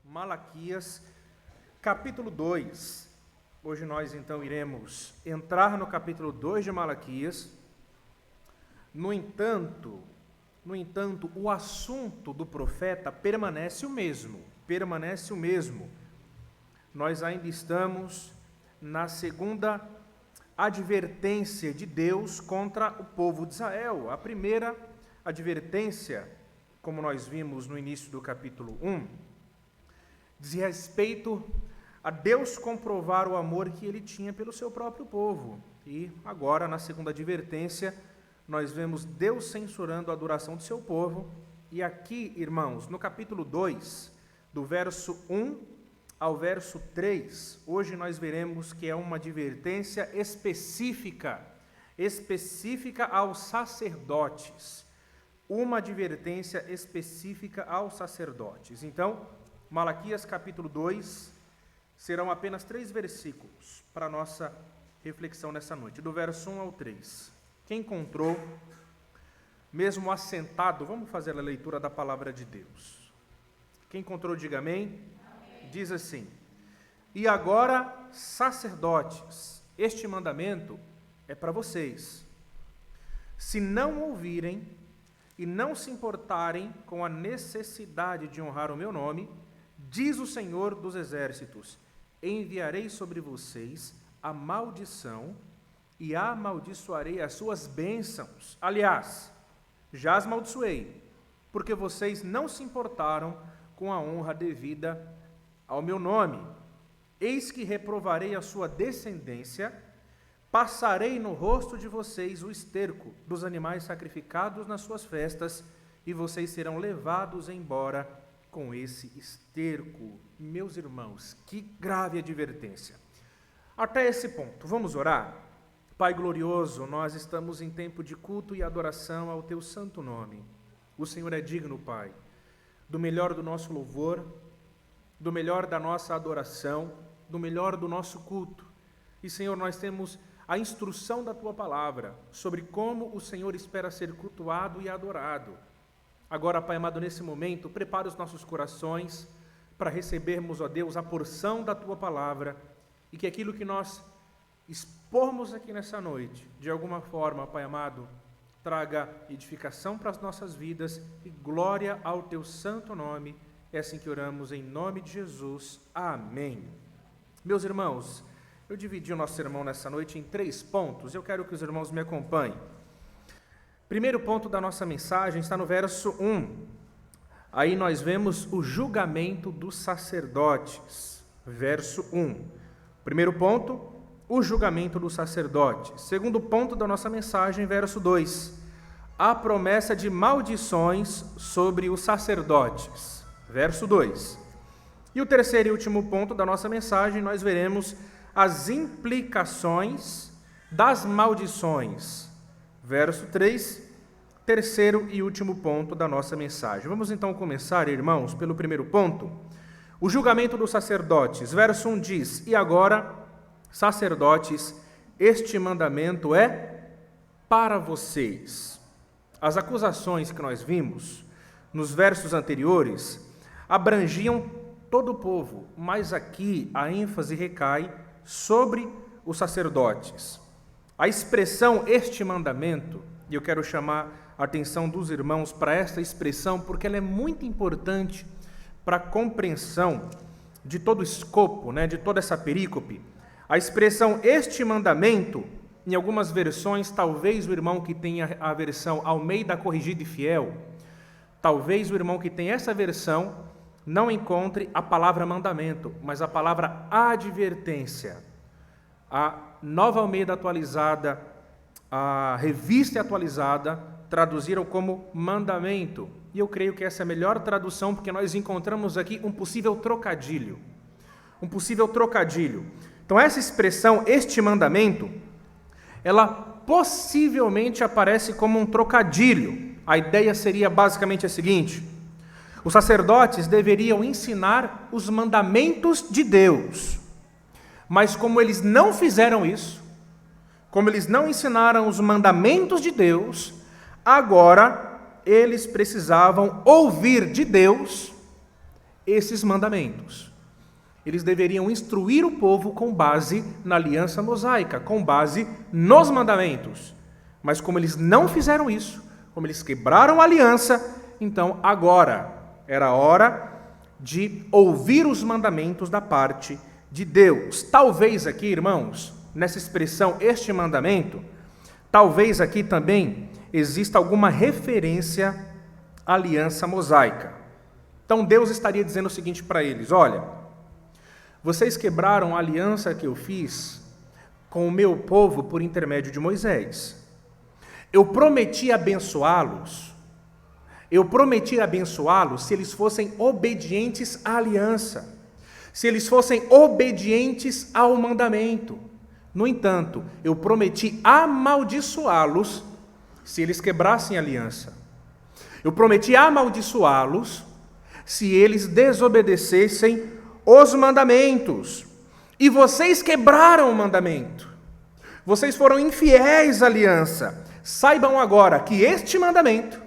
Malaquias, capítulo 2. Hoje nós então iremos entrar no capítulo 2 de Malaquias. No entanto, o assunto do profeta permanece o mesmo. Nós ainda estamos na segunda advertência de Deus contra o povo de Israel. A primeira advertência, como nós vimos no início do capítulo 1, diz respeito a Deus comprovar o amor que ele tinha pelo seu próprio povo. E agora, na segunda advertência, nós vemos Deus censurando a adoração do seu povo. E aqui, irmãos, no capítulo 2, do verso 1 ao verso 3, hoje nós veremos que é uma advertência específica aos sacerdotes. Uma advertência específica aos sacerdotes. Então, Malaquias capítulo 2, serão apenas 3 versículos para a nossa reflexão nessa noite, do verso 1 ao 3. Quem encontrou, mesmo assentado, vamos fazer a leitura da palavra de Deus. Quem encontrou, diga amém. Amém. Diz assim: E agora, sacerdotes, este mandamento é para vocês. Se não ouvirem e não se importarem com a necessidade de honrar o meu nome, diz o Senhor dos Exércitos, enviarei sobre vocês a maldição e amaldiçoarei as suas bênçãos. Aliás, já as amaldiçoei, porque vocês não se importaram com a honra devida ao meu nome. Eis que reprovarei a sua descendência, passarei no rosto de vocês o esterco dos animais sacrificados nas suas festas, e vocês serão levados embora com esse esterco. Meus irmãos, que grave advertência. Até esse ponto, vamos orar? Pai glorioso, nós estamos em tempo de culto e adoração ao teu santo nome. O Senhor é digno, Pai, do melhor do nosso louvor, do melhor da nossa adoração, do melhor do nosso culto. E, Senhor, nós temos a instrução da tua palavra sobre como o Senhor espera ser cultuado e adorado. Agora, Pai amado, nesse momento, prepara os nossos corações para recebermos, ó Deus, a porção da tua palavra, e que aquilo que nós expormos aqui nessa noite, de alguma forma, Pai amado, traga edificação para as nossas vidas e glória ao teu santo nome. É assim que oramos em nome de Jesus. Amém. Meus irmãos, eu dividi o nosso sermão nessa noite em 3 pontos. Eu quero que os irmãos me acompanhem. Primeiro ponto da nossa mensagem está no verso 1. Aí nós vemos o julgamento dos sacerdotes. Verso 1. Primeiro ponto, o julgamento dos sacerdotes. Segundo ponto da nossa mensagem, verso 2. A promessa de maldições sobre os sacerdotes. Verso 2. E o terceiro e último ponto da nossa mensagem, nós veremos as implicações das maldições. Verso 3, terceiro e último ponto da nossa mensagem. Vamos então começar, irmãos, pelo primeiro ponto, o julgamento dos sacerdotes. Verso 1 diz, e agora, sacerdotes, este mandamento é para vocês. As acusações que nós vimos nos versos anteriores abrangiam todo o povo, mas aqui a ênfase recai sobre os sacerdotes. A expressão este mandamento, e eu quero chamar a atenção dos irmãos para esta expressão, porque ela é muito importante para a compreensão de todo o escopo, de toda essa perícope. A expressão este mandamento, em algumas versões, talvez o irmão que tenha a versão Almeida Corrigida e Fiel, talvez o irmão que tem essa versão não encontre a palavra mandamento, mas a palavra advertência. A Nova Almeida atualizada, a Revista atualizada, traduziram como mandamento. E eu creio que essa é a melhor tradução, porque nós encontramos aqui um possível trocadilho. Então, essa expressão, este mandamento, ela possivelmente aparece como um trocadilho. A ideia seria basicamente a seguinte: os sacerdotes deveriam ensinar os mandamentos de Deus, mas como eles não fizeram isso, como eles não ensinaram os mandamentos de Deus, agora eles precisavam ouvir de Deus esses mandamentos. Eles deveriam instruir o povo com base na aliança mosaica, com base nos mandamentos. Mas como eles não fizeram isso, como eles quebraram a aliança, então agora era hora de ouvir os mandamentos da parte de Deus. Talvez aqui, irmãos, nessa expressão, este mandamento, talvez aqui também exista alguma referência à aliança mosaica. Então Deus estaria dizendo o seguinte para eles: olha, vocês quebraram a aliança que eu fiz com o meu povo por intermédio de Moisés. Eu prometi abençoá-los. Eu prometi abençoá-los se eles fossem obedientes à aliança, se eles fossem obedientes ao mandamento. No entanto, eu prometi amaldiçoá-los se eles quebrassem a aliança. Eu prometi amaldiçoá-los se eles desobedecessem os mandamentos. E vocês quebraram o mandamento. Vocês foram infiéis à aliança. Saibam agora que este mandamento,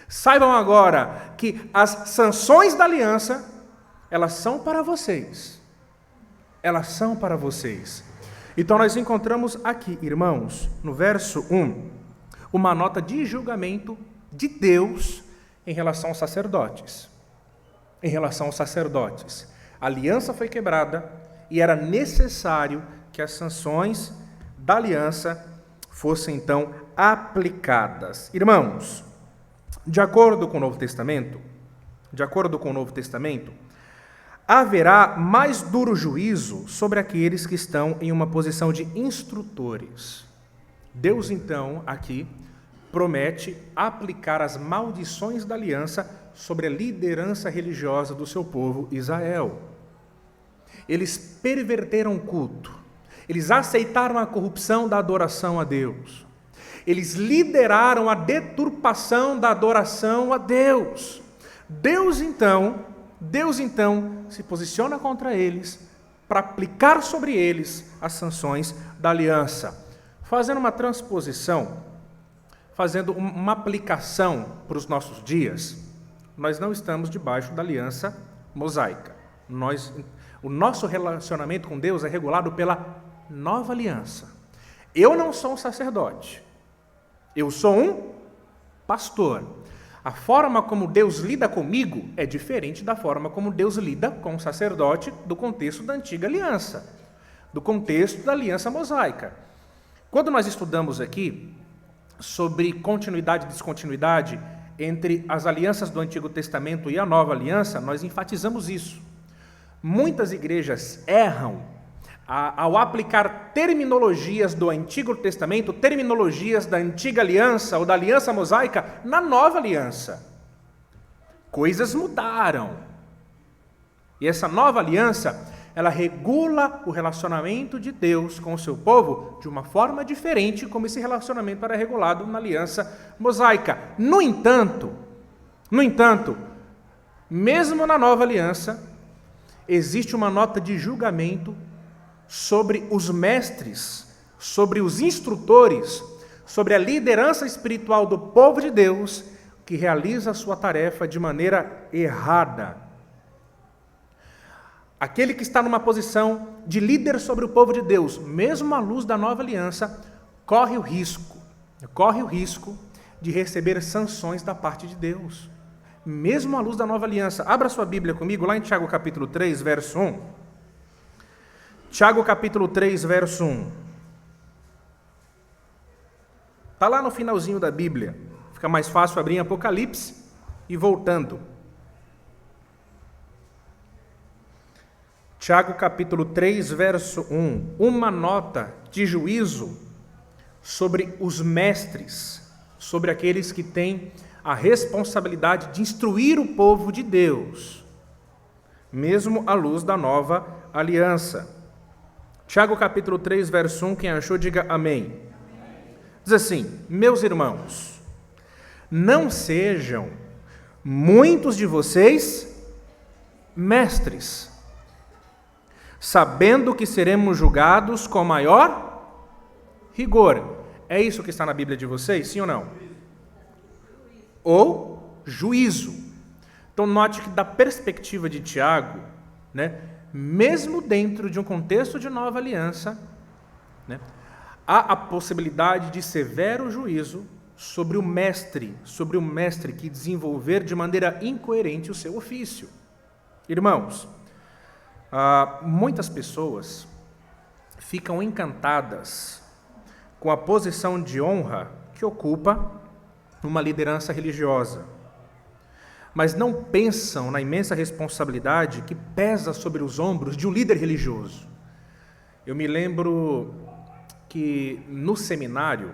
saibam agora que as sanções da aliança, elas são para vocês. Elas são para vocês. Então nós encontramos aqui, irmãos, no verso 1, uma nota de julgamento de Deus em relação aos sacerdotes. Em relação aos sacerdotes. A aliança foi quebrada e era necessário que as sanções da aliança fossem então aplicadas. Irmãos, de acordo com o Novo Testamento, haverá mais duro juízo sobre aqueles que estão em uma posição de instrutores. Deus, então, aqui promete aplicar as maldições da aliança sobre a liderança religiosa do seu povo Israel. Eles perverteram o culto. Eles aceitaram a corrupção da adoração a Deus. Eles lideraram a deturpação da adoração a Deus. Deus então se posiciona contra eles para aplicar sobre eles as sanções da aliança. Fazendo uma transposição, fazendo uma aplicação para os nossos dias, nós não estamos debaixo da aliança mosaica. O nosso relacionamento com Deus é regulado pela nova aliança. Eu não sou um sacerdote. Eu sou um pastor. A forma como Deus lida comigo é diferente da forma como Deus lida com o sacerdote do contexto da antiga aliança, do contexto da aliança mosaica. Quando nós estudamos aqui sobre continuidade e descontinuidade entre as alianças do Antigo Testamento e a Nova Aliança, nós enfatizamos isso. Muitas igrejas erram ao aplicar terminologias do Antigo Testamento, terminologias da Antiga Aliança ou da Aliança Mosaica na Nova Aliança. Coisas mudaram. E essa Nova Aliança, ela regula o relacionamento de Deus com o seu povo de uma forma diferente como esse relacionamento era regulado na Aliança Mosaica. No entanto, mesmo na Nova Aliança, existe uma nota de julgamento sobre os mestres, sobre os instrutores, sobre a liderança espiritual do povo de Deus que realiza a sua tarefa de maneira errada. Aquele que está numa posição de líder sobre o povo de Deus, mesmo à luz da nova aliança, corre o risco de receber sanções da parte de Deus. Mesmo à luz da nova aliança. Abra sua Bíblia comigo lá em Tiago capítulo 3, verso 1. Tiago capítulo 3, verso 1. Está lá no finalzinho da Bíblia. Fica mais fácil abrir em Apocalipse e voltando. Tiago capítulo 3, verso 1. Uma nota de juízo sobre os mestres, sobre aqueles que têm a responsabilidade de instruir o povo de Deus, mesmo à luz da nova aliança. Tiago capítulo 3, verso 1, quem achou, diga amém. Diz assim: meus irmãos, não sejam muitos de vocês mestres, sabendo que seremos julgados com maior rigor. É isso que está na Bíblia de vocês, sim ou não? Ou juízo. Então, note que da perspectiva de Tiago, né, mesmo dentro de um contexto de nova aliança, né, há a possibilidade de severo juízo sobre o mestre que desenvolver de maneira incoerente o seu ofício. Irmãos, muitas pessoas ficam encantadas com a posição de honra que ocupa uma liderança religiosa, mas não pensam na imensa responsabilidade que pesa sobre os ombros de um líder religioso. Eu me lembro que no seminário,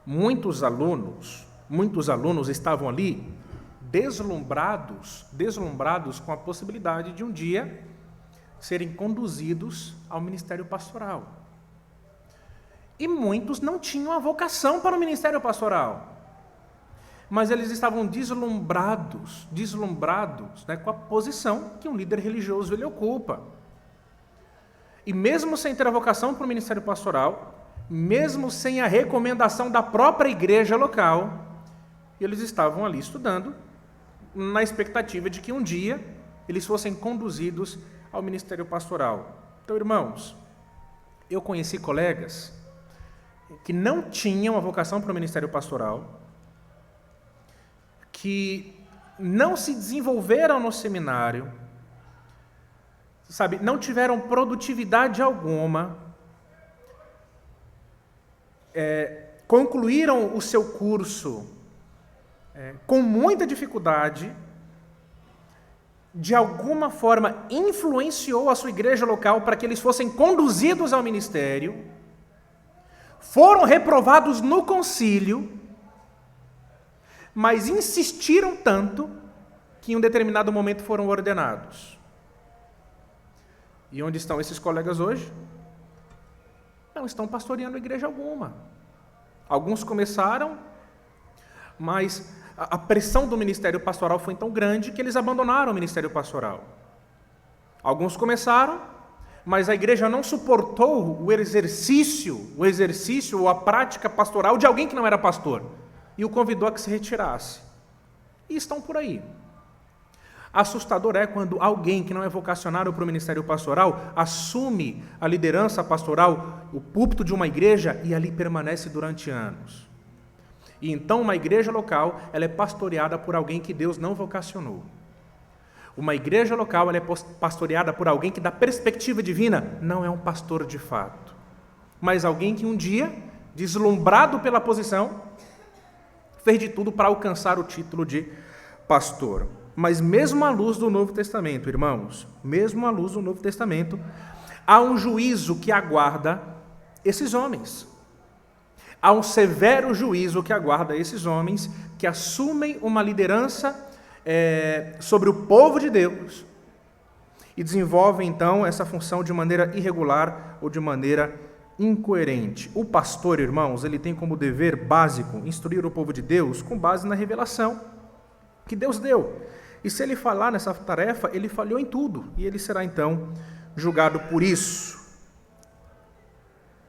muitos alunos estavam ali deslumbrados com a possibilidade de um dia serem conduzidos ao ministério pastoral. E muitos não tinham a vocação para o ministério pastoral, mas eles estavam deslumbrados, né, com a posição que um líder religioso ele ocupa. E mesmo sem ter a vocação para o ministério pastoral, mesmo sem a recomendação da própria igreja local, eles estavam ali estudando, na expectativa de que um dia eles fossem conduzidos ao ministério pastoral. Então, irmãos, eu conheci colegas que não tinham a vocação para o ministério pastoral, que não se desenvolveram no seminário, não tiveram produtividade alguma, concluíram o seu curso com muita dificuldade, de alguma forma influenciou a sua igreja local para que eles fossem conduzidos ao ministério, foram reprovados no concílio, mas insistiram tanto que em um determinado momento foram ordenados. E onde estão esses colegas hoje? Não estão pastoreando igreja alguma. Alguns começaram, mas a pressão do ministério pastoral foi tão grande que eles abandonaram o ministério pastoral. Alguns começaram, mas a igreja não suportou o exercício ou a prática pastoral de alguém que não era pastor, e o convidou a que se retirasse. E estão por aí. Assustador é quando alguém que não é vocacionado para o ministério pastoral assume a liderança pastoral, o púlpito de uma igreja, e ali permanece durante anos. E então uma igreja local, ela é pastoreada por alguém que Deus não vocacionou. Uma igreja local, ela é pastoreada por alguém que, da perspectiva divina, não é um pastor de fato, mas alguém que um dia, deslumbrado pela posição, fez de tudo para alcançar o título de pastor. Mas mesmo à luz do Novo Testamento, irmãos, mesmo à luz do Novo Testamento, há um juízo que aguarda esses homens. Há um severo juízo que aguarda esses homens que assumem uma liderança sobre o povo de Deus e desenvolvem, então, essa função de maneira irregular ou de maneira incoerente. O pastor, irmãos, ele tem como dever básico instruir o povo de Deus com base na revelação que Deus deu. E se ele falhar nessa tarefa, ele falhou em tudo, e ele será, então, julgado por isso.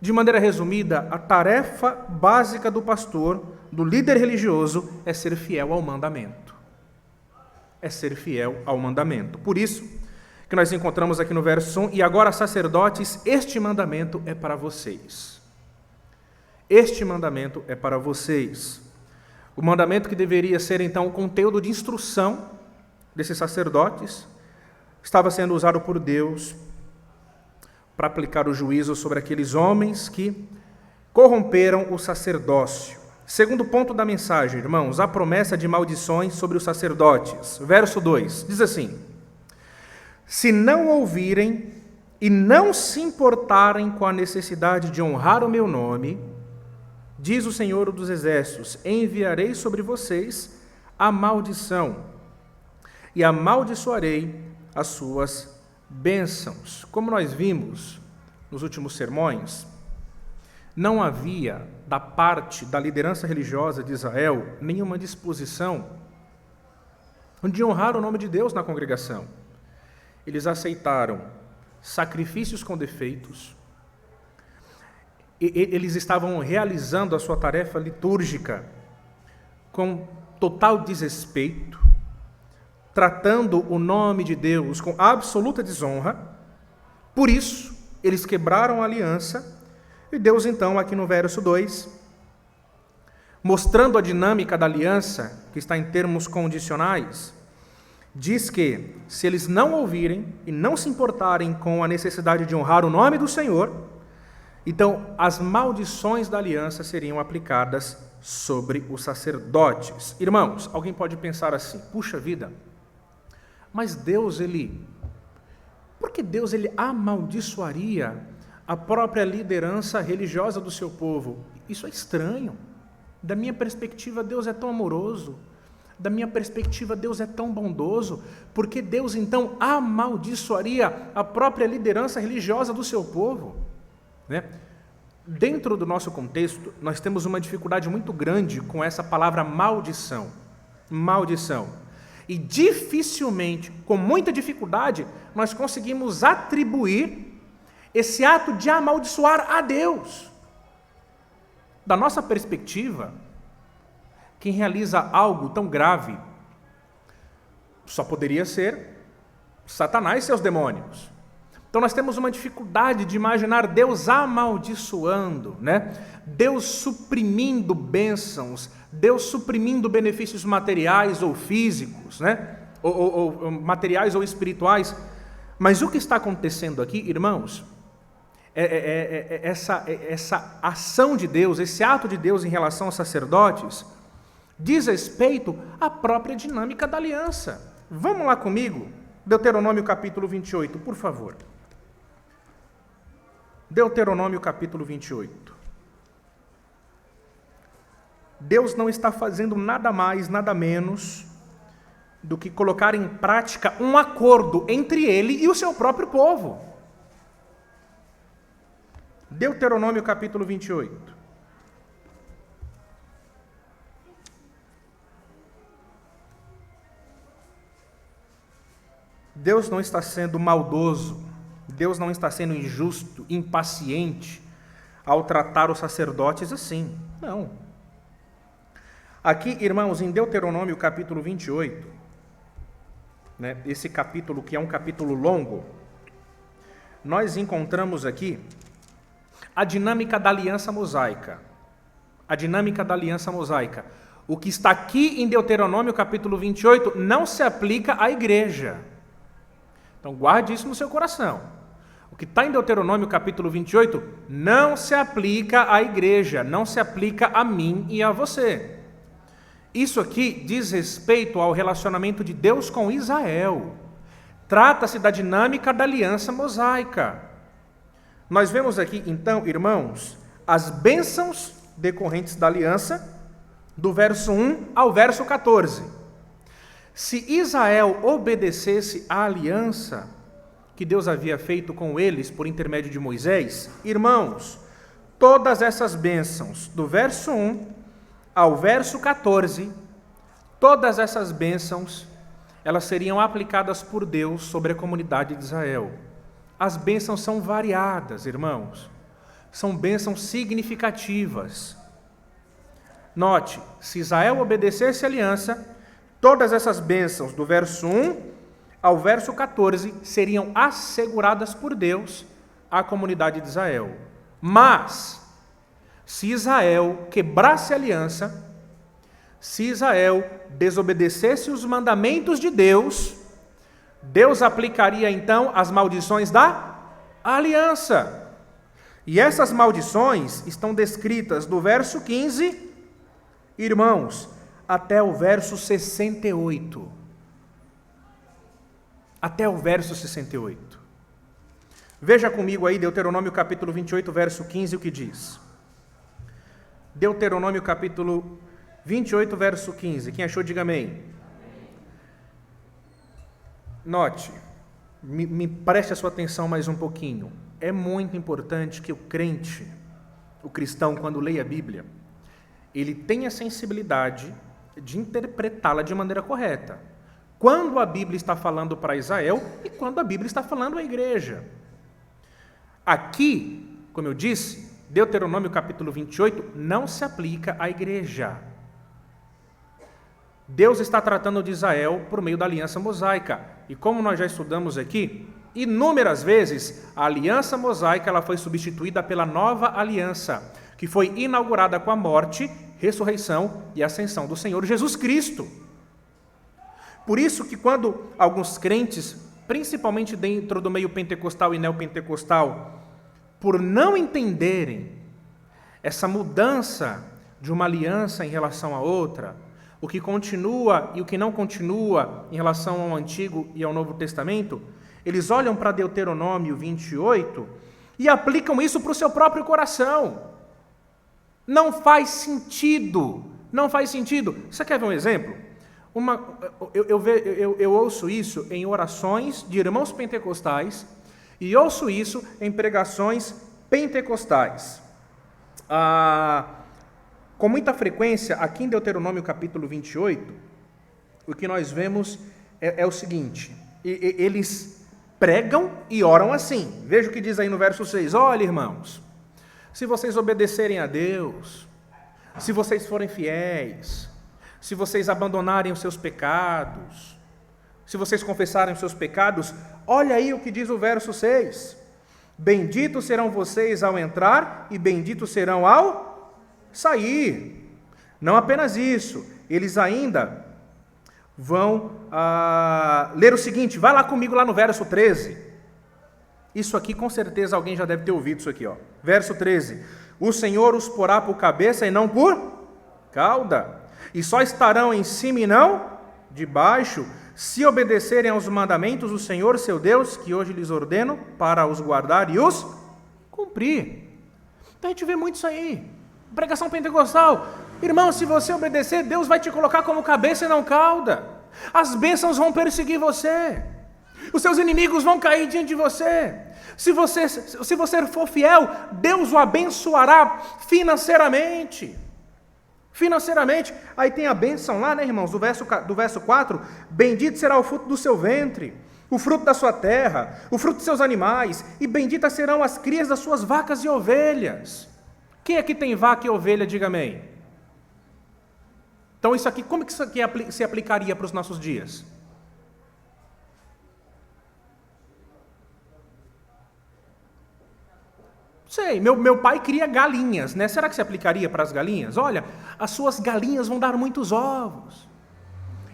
De maneira resumida, a tarefa básica do pastor, do líder religioso, é ser fiel ao mandamento. É ser fiel ao mandamento. Por isso que nós encontramos aqui no verso 1, e agora, sacerdotes, este mandamento é para vocês. Este mandamento é para vocês. O mandamento que deveria ser, então, o conteúdo de instrução desses sacerdotes, estava sendo usado por Deus para aplicar o juízo sobre aqueles homens que corromperam o sacerdócio. Segundo ponto da mensagem, irmãos, a promessa de maldições sobre os sacerdotes. Verso 2, diz assim: se não ouvirem e não se importarem com a necessidade de honrar o meu nome, diz o Senhor dos Exércitos, enviarei sobre vocês a maldição e amaldiçoarei as suas bênçãos. Como nós vimos nos últimos sermões, não havia da parte da liderança religiosa de Israel nenhuma disposição de honrar o nome de Deus na congregação. Eles aceitaram sacrifícios com defeitos, eles estavam realizando a sua tarefa litúrgica com total desrespeito, tratando o nome de Deus com absoluta desonra. Por isso, eles quebraram a aliança. E Deus, então, aqui no verso 2, mostrando a dinâmica da aliança, que está em termos condicionais, diz que, se eles não ouvirem e não se importarem com a necessidade de honrar o nome do Senhor, então as maldições da aliança seriam aplicadas sobre os sacerdotes. Irmãos, alguém pode pensar assim: puxa vida, mas Deus, por que Deus amaldiçoaria a própria liderança religiosa do seu povo? Isso é estranho. Da minha perspectiva, Deus é tão amoroso. Da minha perspectiva, Deus é tão bondoso. Por que Deus, então, amaldiçoaria a própria liderança religiosa do seu povo? Né? Dentro do nosso contexto, nós temos uma dificuldade muito grande com essa palavra maldição. Maldição. E dificilmente, com muita dificuldade, nós conseguimos atribuir esse ato de amaldiçoar a Deus. Da nossa perspectiva, quem realiza algo tão grave só poderia ser Satanás e seus demônios. Então nós temos uma dificuldade de imaginar Deus amaldiçoando, né? Deus suprimindo bênçãos, Deus suprimindo benefícios materiais ou físicos, né? ou materiais ou espirituais. Mas o que está acontecendo aqui, irmãos, essa ação de Deus, esse ato de Deus em relação aos sacerdotes, diz respeito à própria dinâmica da aliança. Vamos lá comigo, Deuteronômio capítulo 28, por favor. Deuteronômio capítulo 28. Deus não está fazendo nada mais, nada menos do que colocar em prática um acordo entre ele e o seu próprio povo. Deuteronômio capítulo 28. Deus não está sendo maldoso, Deus não está sendo injusto, impaciente ao tratar os sacerdotes assim. Não. Aqui, irmãos, em Deuteronômio capítulo 28, né, esse capítulo que é um capítulo longo, nós encontramos aqui a dinâmica da aliança mosaica. A dinâmica da aliança mosaica. O que está aqui em Deuteronômio capítulo 28 não se aplica à igreja. Então guarde isso no seu coração. O que está em Deuteronômio capítulo 28 não se aplica à igreja, não se aplica a mim e a você. Isso aqui diz respeito ao relacionamento de Deus com Israel. Trata-se da dinâmica da aliança mosaica. Nós vemos aqui, então, irmãos, as bênçãos decorrentes da aliança, do verso 1 ao verso 14. Se Israel obedecesse à aliança que Deus havia feito com eles por intermédio de Moisés, irmãos, todas essas bênçãos, do verso 1 ao verso 14, todas essas bênçãos, elas seriam aplicadas por Deus sobre a comunidade de Israel. As bênçãos são variadas, irmãos. São bênçãos significativas. Note, se Israel obedecesse a aliança, todas essas bênçãos do verso 1 ao verso 14 seriam asseguradas por Deus à comunidade de Israel. Mas, se Israel quebrasse a aliança, se Israel desobedecesse os mandamentos de Deus, Deus aplicaria então as maldições da aliança. E essas maldições estão descritas do verso 15, irmãos, até o verso 68. Até o verso 68. Veja comigo aí Deuteronômio capítulo 28, verso 15, o que diz. Deuteronômio capítulo 28, verso 15. Quem achou, diga amém. Note, me preste a sua atenção mais um pouquinho. É muito importante que o crente, o cristão, quando leia a Bíblia, ele tenha sensibilidade de interpretá-la de maneira correta. Quando a Bíblia está falando para Israel e quando a Bíblia está falando à igreja. Aqui, como eu disse, Deuteronômio capítulo 28 não se aplica à igreja. Deus está tratando de Israel por meio da aliança mosaica. E como nós já estudamos aqui, inúmeras vezes a aliança mosaica ela foi substituída pela nova aliança, que foi inaugurada com a morte, ressurreição e ascensão do Senhor Jesus Cristo. Por isso que quando alguns crentes, principalmente dentro do meio pentecostal e neopentecostal, por não entenderem essa mudança de uma aliança em relação à outra, o que continua e o que não continua em relação ao Antigo e ao Novo Testamento, eles olham para Deuteronômio 28 e aplicam isso para o seu próprio coração. Não faz sentido. Não faz sentido. Você quer ver um exemplo? Eu ouço isso em orações de irmãos pentecostais e ouço isso em pregações pentecostais. Com muita frequência, aqui em Deuteronômio capítulo 28, o que nós vemos é o seguinte: eles pregam e oram assim. Veja o que diz aí no verso 6. Olha, irmãos, se vocês obedecerem a Deus, se vocês forem fiéis, se vocês abandonarem os seus pecados, se vocês confessarem os seus pecados, olha aí o que diz o verso 6. Benditos serão vocês ao entrar e benditos serão ao sair. Não apenas isso, eles ainda vão ler o seguinte, vai lá comigo lá no verso 13. Isso aqui com certeza alguém já deve ter ouvido isso aqui, ó. Verso 13. O Senhor os porá por cabeça e não por cauda, e só estarão em cima e não debaixo, se obedecerem aos mandamentos do Senhor seu Deus, que hoje lhes ordeno, para os guardar e os cumprir. Então a gente vê muito isso aí. Pregação pentecostal. Irmão, se você obedecer, Deus vai te colocar como cabeça e não cauda. As bênçãos vão perseguir você. Os seus inimigos vão cair diante de você. Se você for fiel, Deus o abençoará financeiramente. Financeiramente. Aí tem a bênção lá, né, irmãos? Do verso 4. Bendito será o fruto do seu ventre, o fruto da sua terra, o fruto de seus animais, e benditas serão as crias das suas vacas e ovelhas. Quem aqui tem vaca e ovelha, diga amém. Então isso aqui, como que isso aqui se aplicaria para os nossos dias? Sei, meu pai cria galinhas, né? Será que se aplicaria para as galinhas? Olha, as suas galinhas vão dar muitos ovos.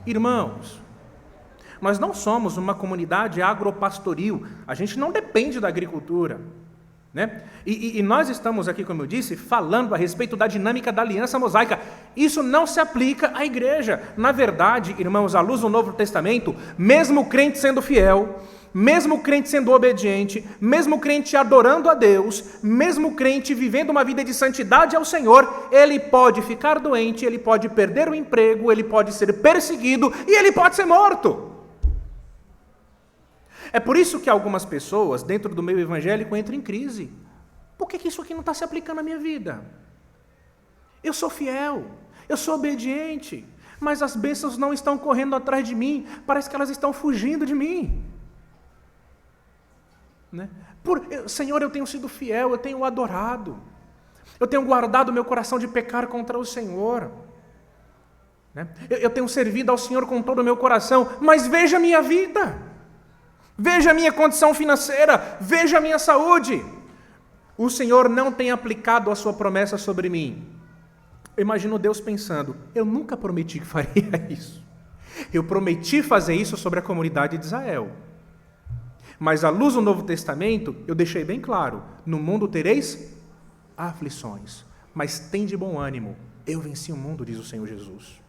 Irmãos, nós não somos uma comunidade agropastoril, a gente não depende da agricultura. Né? E nós estamos aqui, como eu disse, falando a respeito da dinâmica da aliança mosaica. Isso não se aplica à igreja. Na verdade, irmãos, à luz do Novo Testamento, mesmo o crente sendo fiel, mesmo o crente sendo obediente, mesmo o crente adorando a Deus, mesmo o crente vivendo uma vida de santidade ao Senhor, ele pode ficar doente, ele pode perder o emprego, ele pode ser perseguido e ele pode ser morto. É por isso que algumas pessoas, dentro do meio evangélico, entram em crise. Por que isso aqui não está se aplicando na minha vida? Eu sou fiel, eu sou obediente, mas as bênçãos não estão correndo atrás de mim, parece que elas estão fugindo de mim. Né? Senhor, eu tenho sido fiel, eu tenho adorado, eu tenho guardado meu coração de pecar contra o Senhor. Né? Eu tenho servido ao Senhor com todo o meu coração, mas veja a minha vida. Veja a minha condição financeira, veja a minha saúde. O Senhor não tem aplicado a sua promessa sobre mim. Eu imagino Deus pensando, eu nunca prometi que faria isso. Eu prometi fazer isso sobre a comunidade de Israel. Mas à luz do Novo Testamento, eu deixei bem claro, no mundo tereis aflições, mas tende bom ânimo, eu venci o mundo, diz o Senhor Jesus.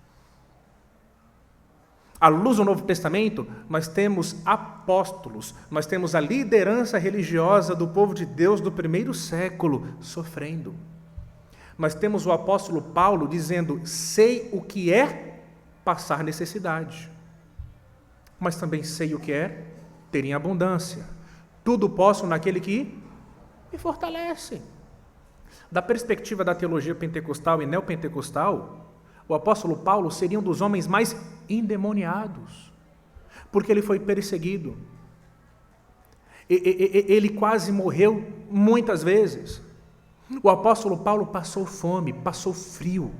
À luz do Novo Testamento, nós temos apóstolos, nós temos a liderança religiosa do povo de Deus do primeiro século sofrendo. Nós temos o apóstolo Paulo dizendo, sei o que é passar necessidade, mas também sei o que é ter em abundância. Tudo posso naquele que me fortalece. Da perspectiva da teologia pentecostal e neopentecostal, o apóstolo Paulo seria um dos homens mais endemoniados, porque ele foi perseguido. Ele quase morreu muitas vezes. O apóstolo Paulo passou fome, passou frio.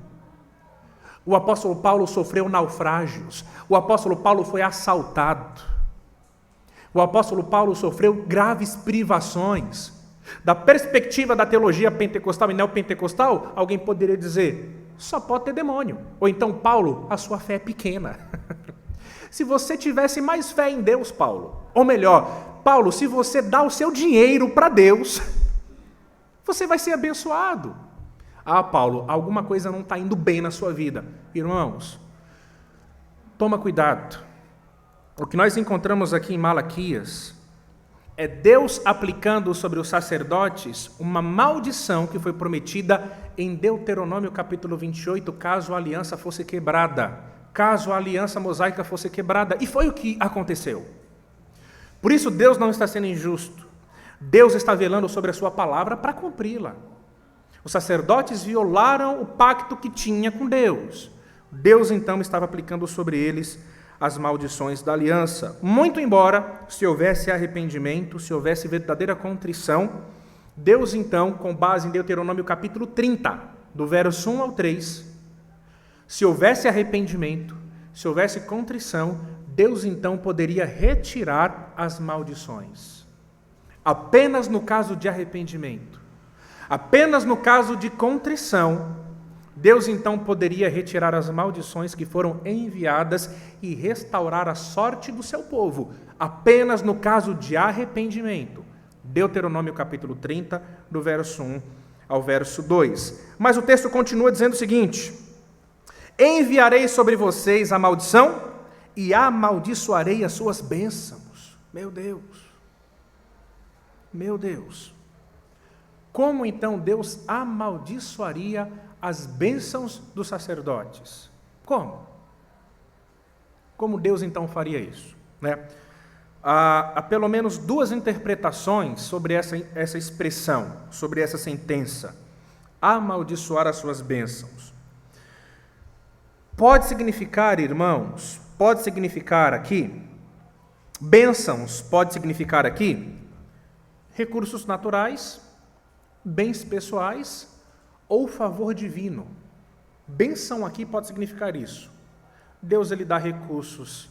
O apóstolo Paulo sofreu naufrágios. O apóstolo Paulo foi assaltado. O apóstolo Paulo sofreu graves privações. Da perspectiva da teologia pentecostal e neopentecostal, alguém poderia dizer, só pode ter demônio. Ou então, Paulo, a sua fé é pequena. Se você tivesse mais fé em Deus, Paulo, ou melhor, Paulo, se você dá o seu dinheiro para Deus, você vai ser abençoado. Ah, Paulo, alguma coisa não está indo bem na sua vida. Irmãos, toma cuidado. O que nós encontramos aqui em Malaquias é Deus aplicando sobre os sacerdotes uma maldição que foi prometida em Deuteronômio capítulo 28, caso a aliança fosse quebrada, caso a aliança mosaica fosse quebrada. E foi o que aconteceu. Por isso Deus não está sendo injusto. Deus está velando sobre a sua palavra para cumpri-la. Os sacerdotes violaram o pacto que tinha com Deus. Deus, então, estava aplicando sobre eles as maldições da aliança. Muito embora, se houvesse arrependimento, se houvesse verdadeira contrição, Deus, então, com base em Deuteronômio capítulo 30, do verso 1 ao 3, se houvesse arrependimento, se houvesse contrição, Deus, então, poderia retirar as maldições. Apenas no caso de arrependimento. Apenas no caso de contrição, Deus então poderia retirar as maldições que foram enviadas e restaurar a sorte do seu povo. Apenas no caso de arrependimento. Deuteronômio capítulo 30, do verso 1 ao verso 2. Mas o texto continua dizendo o seguinte: enviarei sobre vocês a maldição e amaldiçoarei as suas bênçãos. Meu Deus. Meu Deus. Como então Deus amaldiçoaria as bênçãos dos sacerdotes? Como? Como Deus então faria isso? Há pelo menos duas interpretações sobre essa expressão, sobre essa sentença. Amaldiçoar as suas bênçãos. Pode significar, irmãos, pode significar aqui, bênçãos pode significar aqui, recursos naturais, bens pessoais ou favor divino. Bênção aqui pode significar isso. Deus ele dá recursos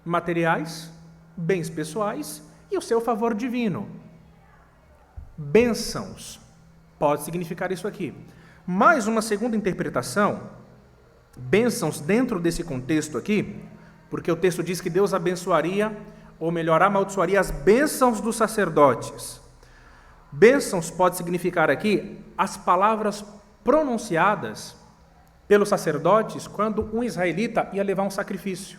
materiais, bens pessoais e o seu favor divino. Bênçãos pode significar isso aqui. Mais uma segunda interpretação, bênçãos dentro desse contexto aqui, porque o texto diz que Deus abençoaria, ou melhor, amaldiçoaria as bênçãos dos sacerdotes. Bênçãos pode significar aqui as palavras pronunciadas pelos sacerdotes quando um israelita ia levar um sacrifício.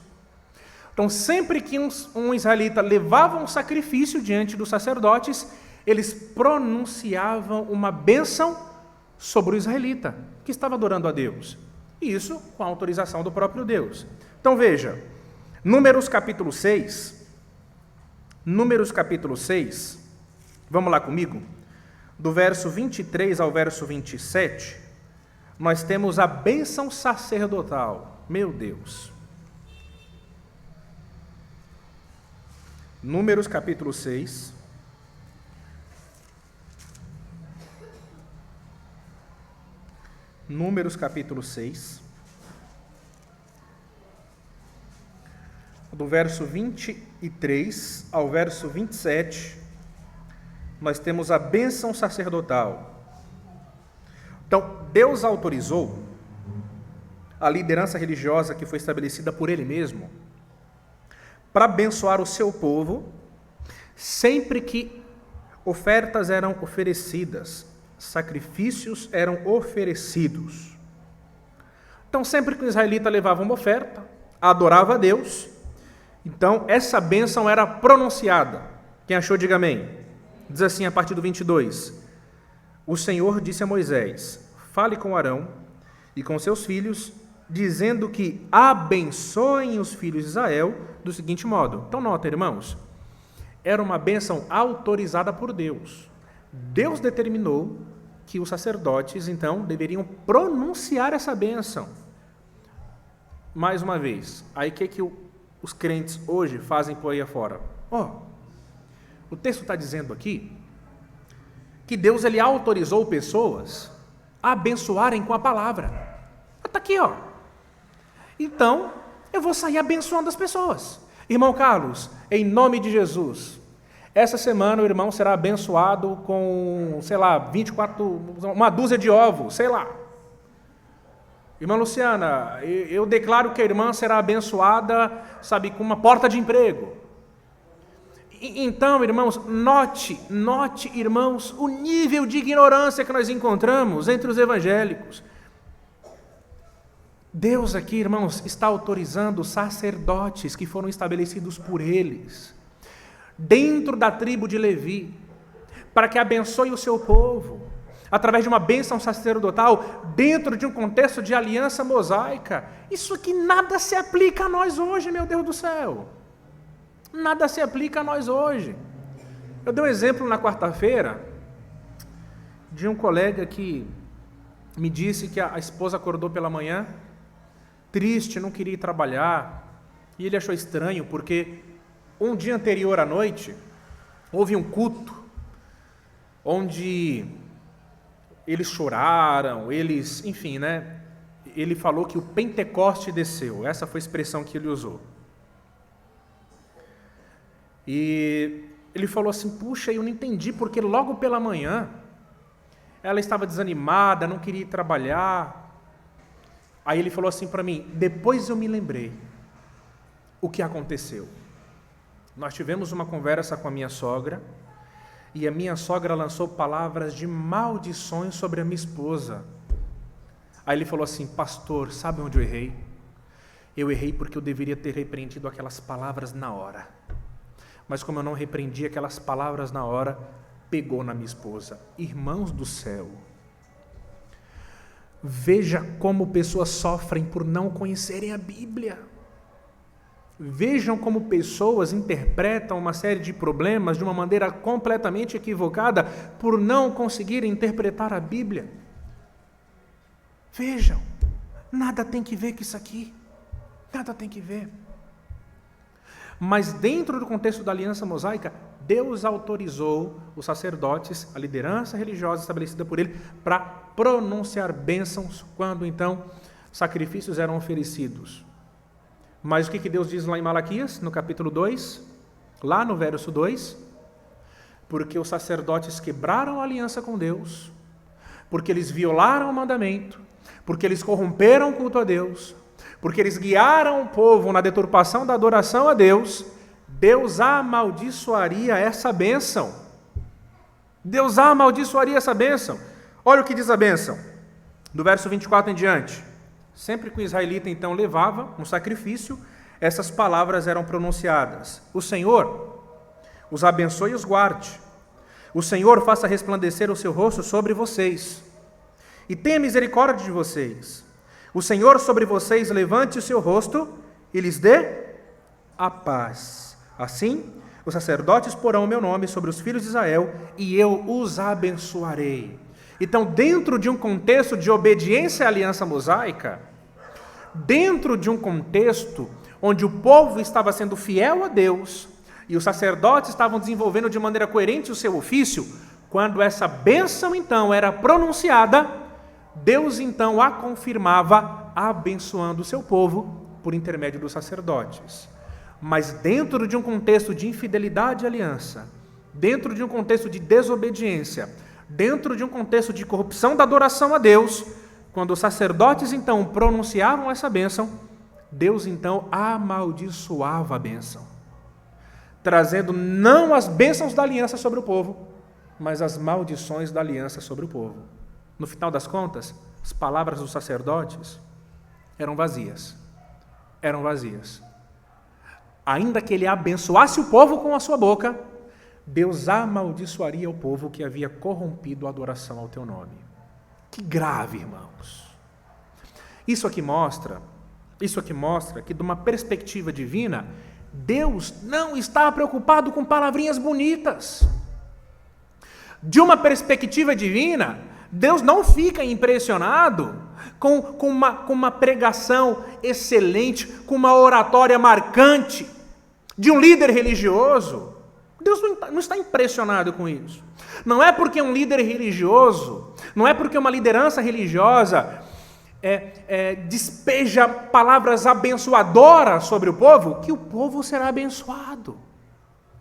Então, sempre que um israelita levava um sacrifício diante dos sacerdotes, eles pronunciavam uma bênção sobre o israelita, que estava adorando a Deus. E isso com a autorização do próprio Deus. Então, veja, Números capítulo 6, vamos lá comigo? Do verso 23 ao verso 27, nós temos a bênção sacerdotal. Meu Deus. Números capítulo 6. Números capítulo 6. Do verso 23 ao verso 27, nós temos a bênção sacerdotal. Então, Deus autorizou a liderança religiosa que foi estabelecida por Ele mesmo para abençoar o seu povo sempre que ofertas eram oferecidas, sacrifícios eram oferecidos. Então, sempre que o israelita levava uma oferta, adorava a Deus, então essa bênção era pronunciada. Quem achou, diga amém. Diz assim a partir do 22. O Senhor disse a Moisés: fale com Arão e com seus filhos, dizendo que abençoem os filhos de Israel do seguinte modo. Então nota, irmãos, era uma bênção autorizada por Deus. Deus determinou que os sacerdotes, então, deveriam pronunciar essa bênção. Mais uma vez, aí o que os crentes hoje fazem por aí afora? O texto está dizendo aqui que Deus ele autorizou pessoas a abençoarem com a palavra. Está aqui, então eu vou sair abençoando as pessoas. Irmão Carlos, em nome de Jesus, essa semana o irmão será abençoado com, 24, uma dúzia de ovos, Irmã Luciana, eu declaro que a irmã será abençoada, com uma porta de emprego. Então, irmãos, note, irmãos, o nível de ignorância que nós encontramos entre os evangélicos. Deus aqui, irmãos, está autorizando sacerdotes que foram estabelecidos por eles, dentro da tribo de Levi, para que abençoe o seu povo, através de uma bênção sacerdotal, dentro de um contexto de aliança mosaica. Isso aqui nada se aplica a nós hoje, meu Deus do céu. Nada se aplica a nós hoje. Eu dei um exemplo na quarta-feira de um colega que me disse que a esposa acordou pela manhã, triste, não queria ir trabalhar, e ele achou estranho, porque um dia anterior à noite, houve um culto, onde eles choraram, ele falou que o Pentecoste desceu, essa foi a expressão que ele usou. E ele falou assim, puxa, eu não entendi, porque logo pela manhã, ela estava desanimada, não queria ir trabalhar. Aí ele falou assim para mim, depois eu me lembrei o que aconteceu. Nós tivemos uma conversa com a minha sogra, e a minha sogra lançou palavras de maldições sobre a minha esposa. Aí ele falou assim, pastor, sabe onde eu errei? Eu errei porque eu deveria ter repreendido aquelas palavras na hora. Mas como eu não repreendi aquelas palavras na hora, pegou na minha esposa. Irmãos do céu, veja como pessoas sofrem por não conhecerem a Bíblia. Vejam como pessoas interpretam uma série de problemas de uma maneira completamente equivocada por não conseguirem interpretar a Bíblia. Vejam, nada tem que ver com isso aqui. Nada tem que ver. Mas dentro do contexto da aliança mosaica, Deus autorizou os sacerdotes, a liderança religiosa estabelecida por ele, para pronunciar bênçãos quando então sacrifícios eram oferecidos. Mas o que Deus diz lá em Malaquias, no capítulo 2, lá no verso 2? Porque os sacerdotes quebraram a aliança com Deus, porque eles violaram o mandamento, porque eles corromperam o culto a Deus, porque eles guiaram o povo na deturpação da adoração a Deus, Deus amaldiçoaria essa bênção. Deus amaldiçoaria essa bênção. Olha o que diz a bênção, do verso 24 em diante. Sempre que o israelita então levava um sacrifício, essas palavras eram pronunciadas. O Senhor os abençoe e os guarde. O Senhor faça resplandecer o seu rosto sobre vocês e tenha misericórdia de vocês. O Senhor sobre vocês levante o seu rosto e lhes dê a paz. Assim, os sacerdotes porão o meu nome sobre os filhos de Israel e eu os abençoarei. Então, dentro de um contexto de obediência à aliança mosaica, dentro de um contexto onde o povo estava sendo fiel a Deus e os sacerdotes estavam desenvolvendo de maneira coerente o seu ofício, quando essa bênção então era pronunciada, Deus então a confirmava abençoando o seu povo por intermédio dos sacerdotes. Mas dentro de um contexto de infidelidade à aliança, dentro de um contexto de desobediência, dentro de um contexto de corrupção da adoração a Deus, quando os sacerdotes então pronunciavam essa bênção, Deus então amaldiçoava a bênção, trazendo não as bênçãos da aliança sobre o povo, mas as maldições da aliança sobre o povo. No final das contas, as palavras dos sacerdotes eram vazias. Eram vazias. Ainda que ele abençoasse o povo com a sua boca, Deus amaldiçoaria o povo que havia corrompido a adoração ao teu nome. Que grave, irmãos. Isso aqui mostra que, de uma perspectiva divina, Deus não está preocupado com palavrinhas bonitas. De uma perspectiva divina, Deus não fica impressionado com uma pregação excelente, com uma oratória marcante de um líder religioso. Deus não está impressionado com isso. Não é porque um líder religioso, não é porque uma liderança religiosa despeja palavras abençoadoras sobre o povo, que o povo será abençoado.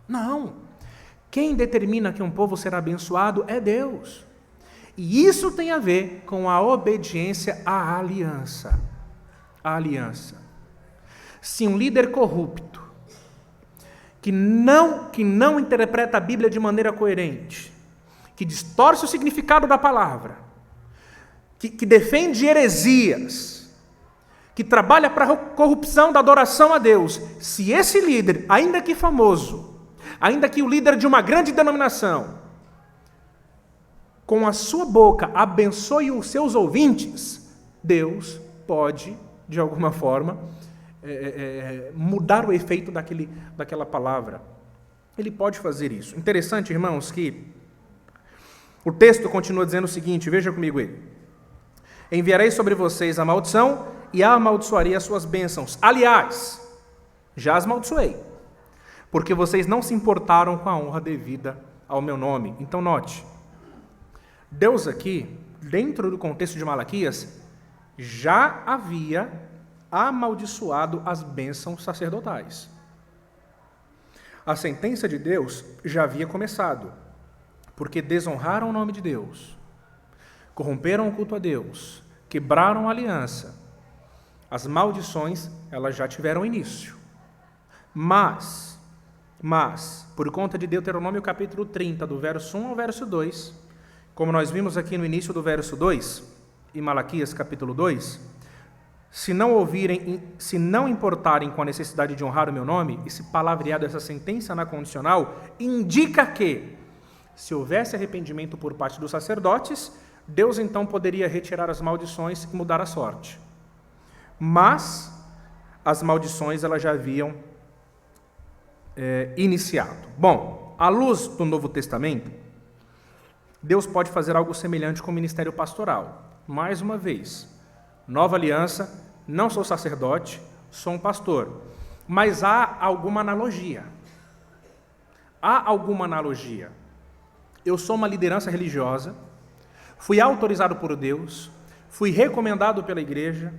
Não. Quem determina que um povo será abençoado é Deus. E isso tem a ver com a obediência à aliança. A aliança. Se um líder corrupto, que não interpreta a Bíblia de maneira coerente, que distorce o significado da palavra, que defende heresias, que trabalha para a corrupção da adoração a Deus, se esse líder, ainda que famoso, ainda que o líder de uma grande denominação, com a sua boca abençoe os seus ouvintes, Deus pode, de alguma forma, mudar o efeito daquela palavra. Ele pode fazer isso. Interessante, irmãos, que o texto continua dizendo o seguinte, veja comigo ele. Enviarei sobre vocês a maldição e amaldiçoarei as suas bênçãos. Aliás, já as amaldiçoei, porque vocês não se importaram com a honra devida ao meu nome. Então note, Deus aqui, dentro do contexto de Malaquias, já havia amaldiçoado as bênçãos sacerdotais. A sentença de Deus já havia começado, porque desonraram o nome de Deus, corromperam o culto a Deus, quebraram a aliança. As maldições, elas já tiveram início. Mas, por conta de Deuteronômio capítulo 30, do verso 1 ao verso 2, como nós vimos aqui no início do verso 2, e Malaquias capítulo 2, se não importarem com a necessidade de honrar o meu nome, esse palavreado, essa sentença na condicional, indica que, se houvesse arrependimento por parte dos sacerdotes, Deus então poderia retirar as maldições e mudar a sorte. Mas as maldições elas já haviam iniciado. Bom, à luz do Novo Testamento, Deus pode fazer algo semelhante com o ministério pastoral. Mais uma vez, nova aliança, não sou sacerdote, sou um pastor. Mas há alguma analogia. Eu sou uma liderança religiosa, fui autorizado por Deus, fui recomendado pela igreja,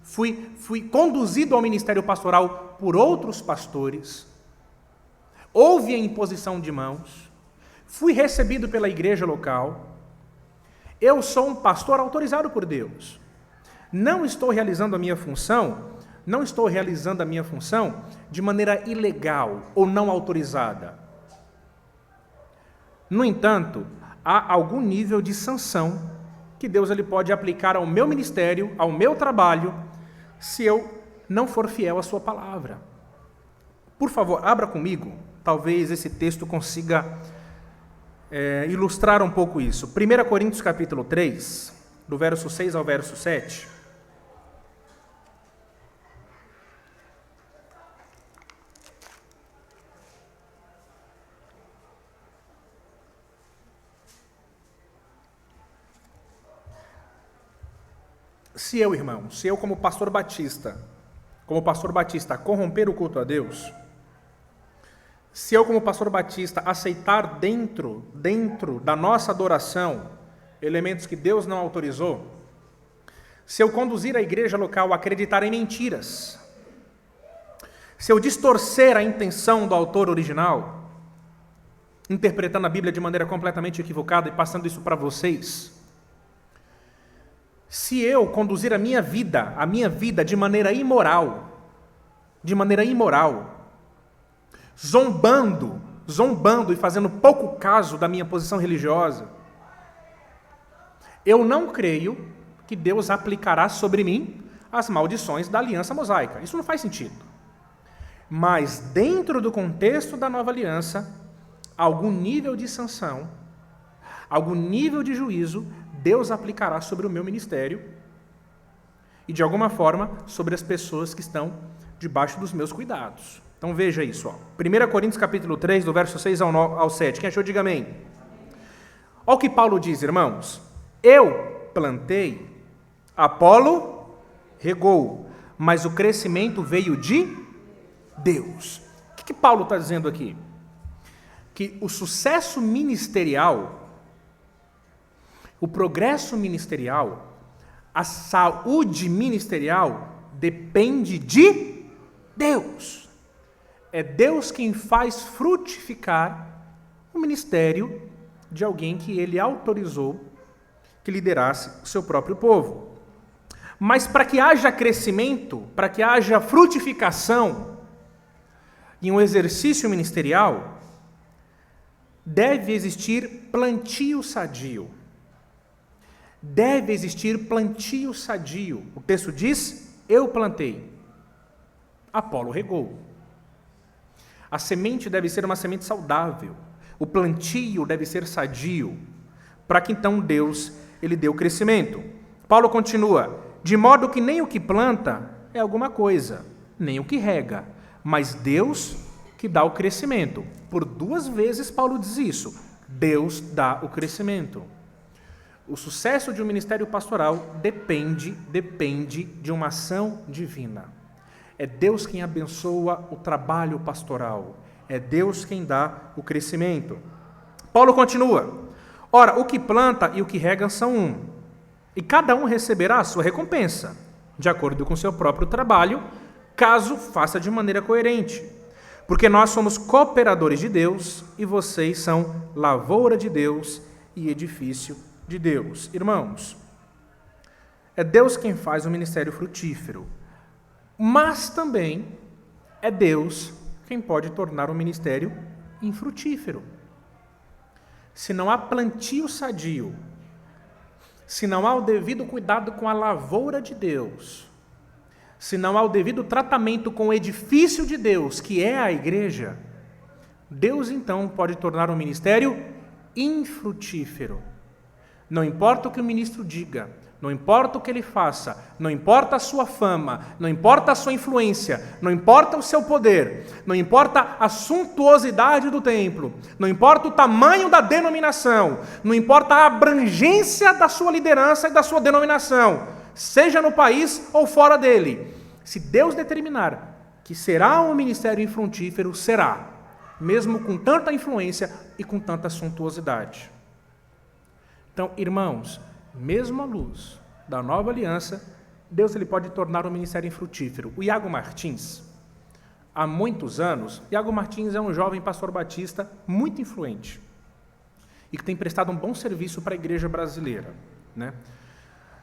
fui conduzido ao ministério pastoral por outros pastores, houve a imposição de mãos, fui recebido pela igreja local, eu sou um pastor autorizado por Deus. Não estou realizando a minha função de maneira ilegal ou não autorizada. No entanto, há algum nível de sanção que Deus ele pode aplicar ao meu ministério, ao meu trabalho, se eu não for fiel à sua palavra. Por favor, abra comigo, talvez esse texto consiga ilustrar um pouco isso. 1 Coríntios capítulo 3, do verso 6 ao verso 7. Se eu como pastor batista, corromper o culto a Deus, se eu como pastor batista aceitar dentro da nossa adoração elementos que Deus não autorizou, se eu conduzir a igreja local a acreditar em mentiras, se eu distorcer a intenção do autor original, interpretando a Bíblia de maneira completamente equivocada e passando isso para vocês, se eu conduzir a minha vida de maneira imoral, zombando e fazendo pouco caso da minha posição religiosa, eu não creio que Deus aplicará sobre mim as maldições da aliança mosaica. Isso não faz sentido. Mas dentro do contexto da nova aliança, algum nível de sanção, algum nível de juízo, Deus aplicará sobre o meu ministério e, de alguma forma, sobre as pessoas que estão debaixo dos meus cuidados. Então veja isso. 1 Coríntios capítulo 3, do verso 6 ao 7. Quem achou, diga amém. Olha o que Paulo diz, irmãos. Eu plantei, Apolo regou, mas o crescimento veio de Deus. O que Paulo está dizendo aqui? Que o sucesso ministerial, o progresso ministerial, A saúde ministerial depende de Deus. É Deus quem faz frutificar o ministério de alguém que ele autorizou que liderasse o seu próprio povo. Mas para que haja crescimento, para que haja frutificação em um exercício ministerial, deve existir plantio sadio. Deve existir plantio sadio. O texto diz: eu plantei, Apolo regou. A semente deve ser uma semente saudável. O plantio deve ser sadio, para que então Deus ele dê o crescimento. Paulo continua: de modo que nem o que planta é alguma coisa, nem o que rega, mas Deus que dá o crescimento. Por 2 vezes Paulo diz isso: Deus dá o crescimento. O sucesso de um ministério pastoral depende de uma ação divina. É Deus quem abençoa o trabalho pastoral. É Deus quem dá o crescimento. Paulo continua: ora, o que planta e o que rega são um, e cada um receberá a sua recompensa, de acordo com o seu próprio trabalho, caso faça de maneira coerente. Porque nós somos cooperadores de Deus e vocês são lavoura de Deus e edifício de Deus. Irmãos, é Deus quem faz o ministério frutífero, mas também é Deus quem pode tornar o ministério infrutífero. Se não há plantio sadio, se não há o devido cuidado com a lavoura de Deus, se não há o devido tratamento com o edifício de Deus, que é a igreja, Deus então pode tornar o ministério infrutífero. Não importa o que o ministro diga, não importa o que ele faça, não importa a sua fama, não importa a sua influência, não importa o seu poder, não importa a suntuosidade do templo, não importa o tamanho da denominação, não importa a abrangência da sua liderança e da sua denominação, seja no país ou fora dele. Se Deus determinar que será um ministério infrutífero, será, mesmo com tanta influência e com tanta suntuosidade. Então, irmãos, mesmo à luz da nova aliança, Deus ele pode tornar o ministério infrutífero. O Iago Martins, há muitos anos, Iago Martins é um jovem pastor batista muito influente e que tem prestado um bom serviço para a igreja brasileira, né?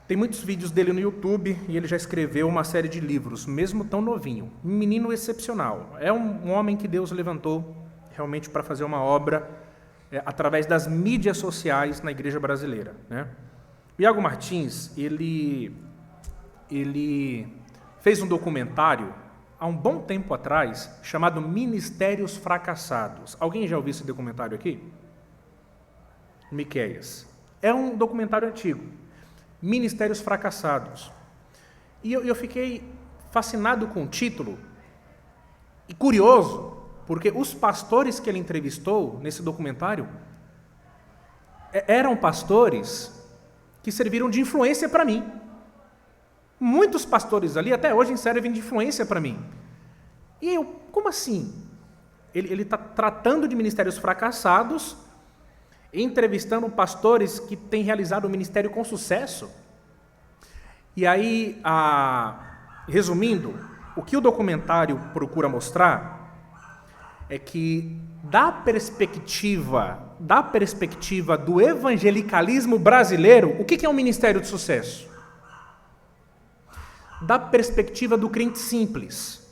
Tem muitos vídeos dele no YouTube e ele já escreveu uma série de livros, mesmo tão novinho. Um menino excepcional. É um homem que Deus levantou realmente para fazer uma obra através das mídias sociais na igreja brasileira, né? O Iago Martins, ele fez um documentário há um bom tempo atrás chamado Ministérios Fracassados. Alguém já ouviu esse documentário aqui? Miqueias. É um documentário antigo. Ministérios Fracassados. E eu fiquei fascinado com o título e curioso, porque os pastores que ele entrevistou nesse documentário eram pastores que serviram de influência para mim. Muitos pastores ali até hoje servem de influência para mim. E eu, como assim? Ele está tratando de ministérios fracassados, entrevistando pastores que têm realizado o ministério com sucesso. E aí, resumindo, o que o documentário procura mostrar é que, da perspectiva do evangelicalismo brasileiro, o que é um ministério de sucesso? Da perspectiva do crente simples,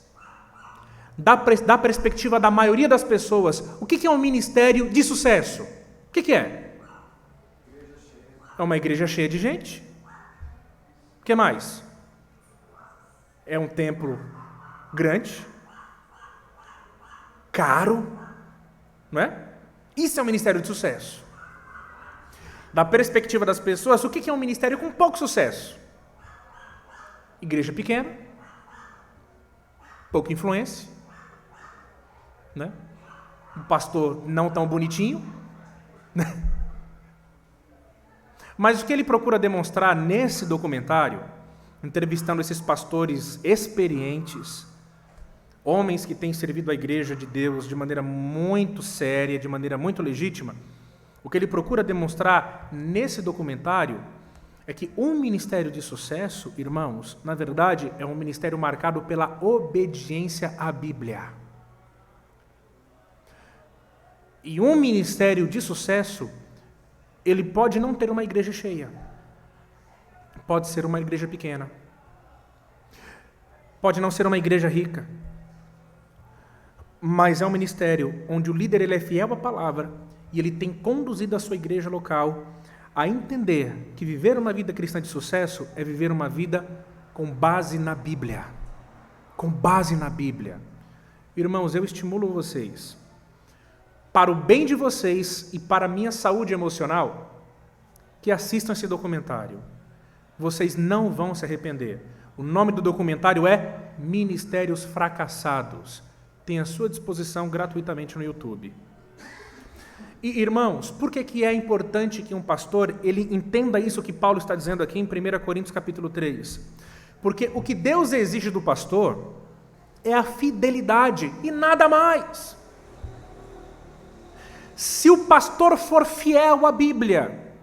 da perspectiva da maioria das pessoas, o que é um ministério de sucesso? O que é? É uma igreja cheia de gente. O que mais? É um templo grande, caro, não é? Isso é um ministério de sucesso. Da perspectiva das pessoas, o que é um ministério com pouco sucesso? Igreja pequena, pouca influência, né? Um pastor não tão bonitinho, né? Mas o que ele procura demonstrar nesse documentário, entrevistando esses pastores experientes, homens que têm servido a igreja de Deus de maneira muito séria, de maneira muito legítima, o que ele procura demonstrar nesse documentário é que um ministério de sucesso, irmãos, na verdade, é um ministério marcado pela obediência à Bíblia. E um ministério de sucesso, ele pode não ter uma igreja cheia. Pode ser uma igreja pequena. Pode não ser uma igreja rica. Mas é um ministério onde o líder ele é fiel à palavra e ele tem conduzido a sua igreja local a entender que viver uma vida cristã de sucesso é viver uma vida com base na Bíblia. Com base na Bíblia. Irmãos, eu estimulo vocês, para o bem de vocês e para a minha saúde emocional, que assistam esse documentário. Vocês não vão se arrepender. O nome do documentário é Ministérios Fracassados. Tem à sua disposição gratuitamente no YouTube. E, irmãos, por que é importante que um pastor ele entenda isso que Paulo está dizendo aqui em 1 Coríntios capítulo 3? Porque o que Deus exige do pastor é a fidelidade e nada mais. Se o pastor for fiel à Bíblia,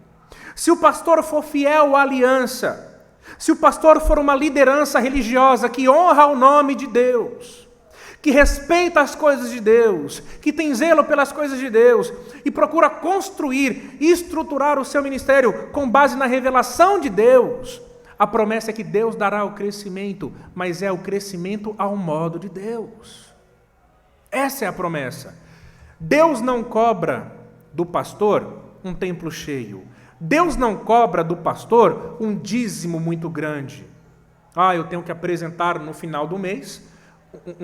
se o pastor for fiel à aliança, se o pastor for uma liderança religiosa que honra o nome de Deus, que respeita as coisas de Deus, que tem zelo pelas coisas de Deus e procura construir e estruturar o seu ministério com base na revelação de Deus, a promessa é que Deus dará o crescimento, mas é o crescimento ao modo de Deus. Essa é a promessa. Deus não cobra do pastor um templo cheio. Deus não cobra do pastor um dízimo muito grande. Eu tenho que apresentar no final do mês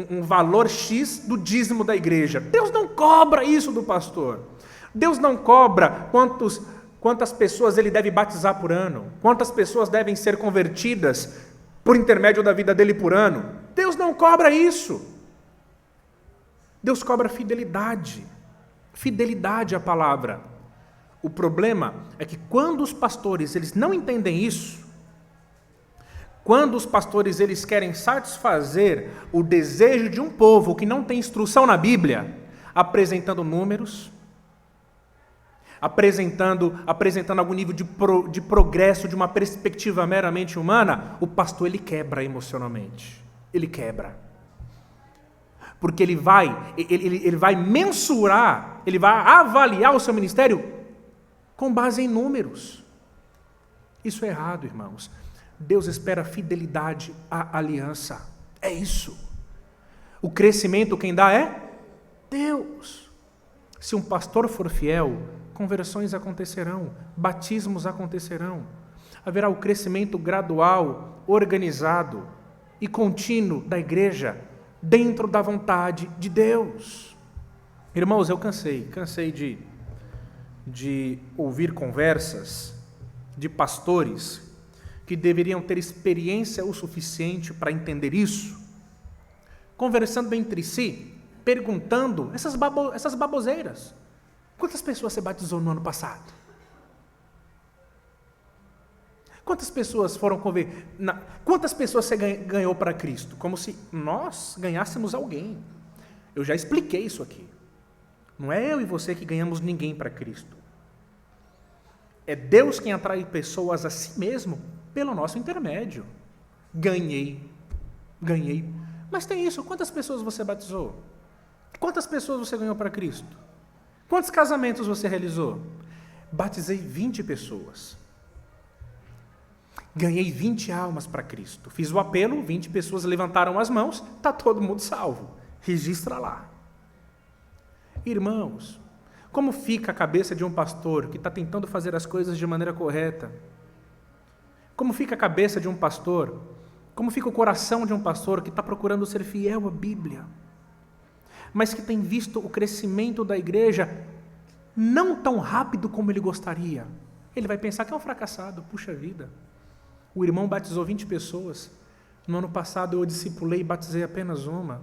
um valor X do dízimo da igreja. Deus não cobra isso do pastor. Deus não cobra quantas pessoas ele deve batizar por ano, quantas pessoas devem ser convertidas por intermédio da vida dele por ano. Deus não cobra isso. Deus cobra fidelidade. Fidelidade à palavra. O problema é que quando os pastores eles não entendem isso, quando os pastores eles querem satisfazer o desejo de um povo que não tem instrução na Bíblia, apresentando números, apresentando algum nível de progresso de uma perspectiva meramente humana, o pastor ele quebra emocionalmente. Ele quebra. Porque ele vai mensurar, ele vai avaliar o seu ministério com base em números. Isso é errado, irmãos. Deus espera fidelidade à aliança. É isso. O crescimento quem dá é Deus. Se um pastor for fiel, conversões acontecerão, batismos acontecerão. Haverá o crescimento gradual, organizado e contínuo da igreja dentro da vontade de Deus. Irmãos, eu cansei de ouvir conversas de pastores que deveriam ter experiência o suficiente para entender isso, conversando entre si, perguntando essas baboseiras. Quantas pessoas você batizou no ano passado? Quantas pessoas foram Quantas pessoas você ganhou para Cristo? Como se nós ganhássemos alguém. Eu já expliquei isso aqui. Não é eu e você que ganhamos ninguém para Cristo. É Deus quem atrai pessoas a si mesmo pelo nosso intermédio. Ganhei. Mas tem isso, quantas pessoas você batizou? Quantas pessoas você ganhou para Cristo? Quantos casamentos você realizou? Batizei 20 pessoas. Ganhei 20 almas para Cristo. Fiz o apelo, 20 pessoas levantaram as mãos, está todo mundo salvo. Registra lá. Irmãos, como fica a cabeça de um pastor que está tentando fazer as coisas de maneira correta? Como fica a cabeça de um pastor? Como fica o coração de um pastor que está procurando ser fiel à Bíblia, mas que tem visto o crescimento da igreja não tão rápido como ele gostaria? Ele vai pensar que é um fracassado. Puxa vida, o irmão batizou 20 pessoas. No ano passado eu discipulei e batizei apenas uma.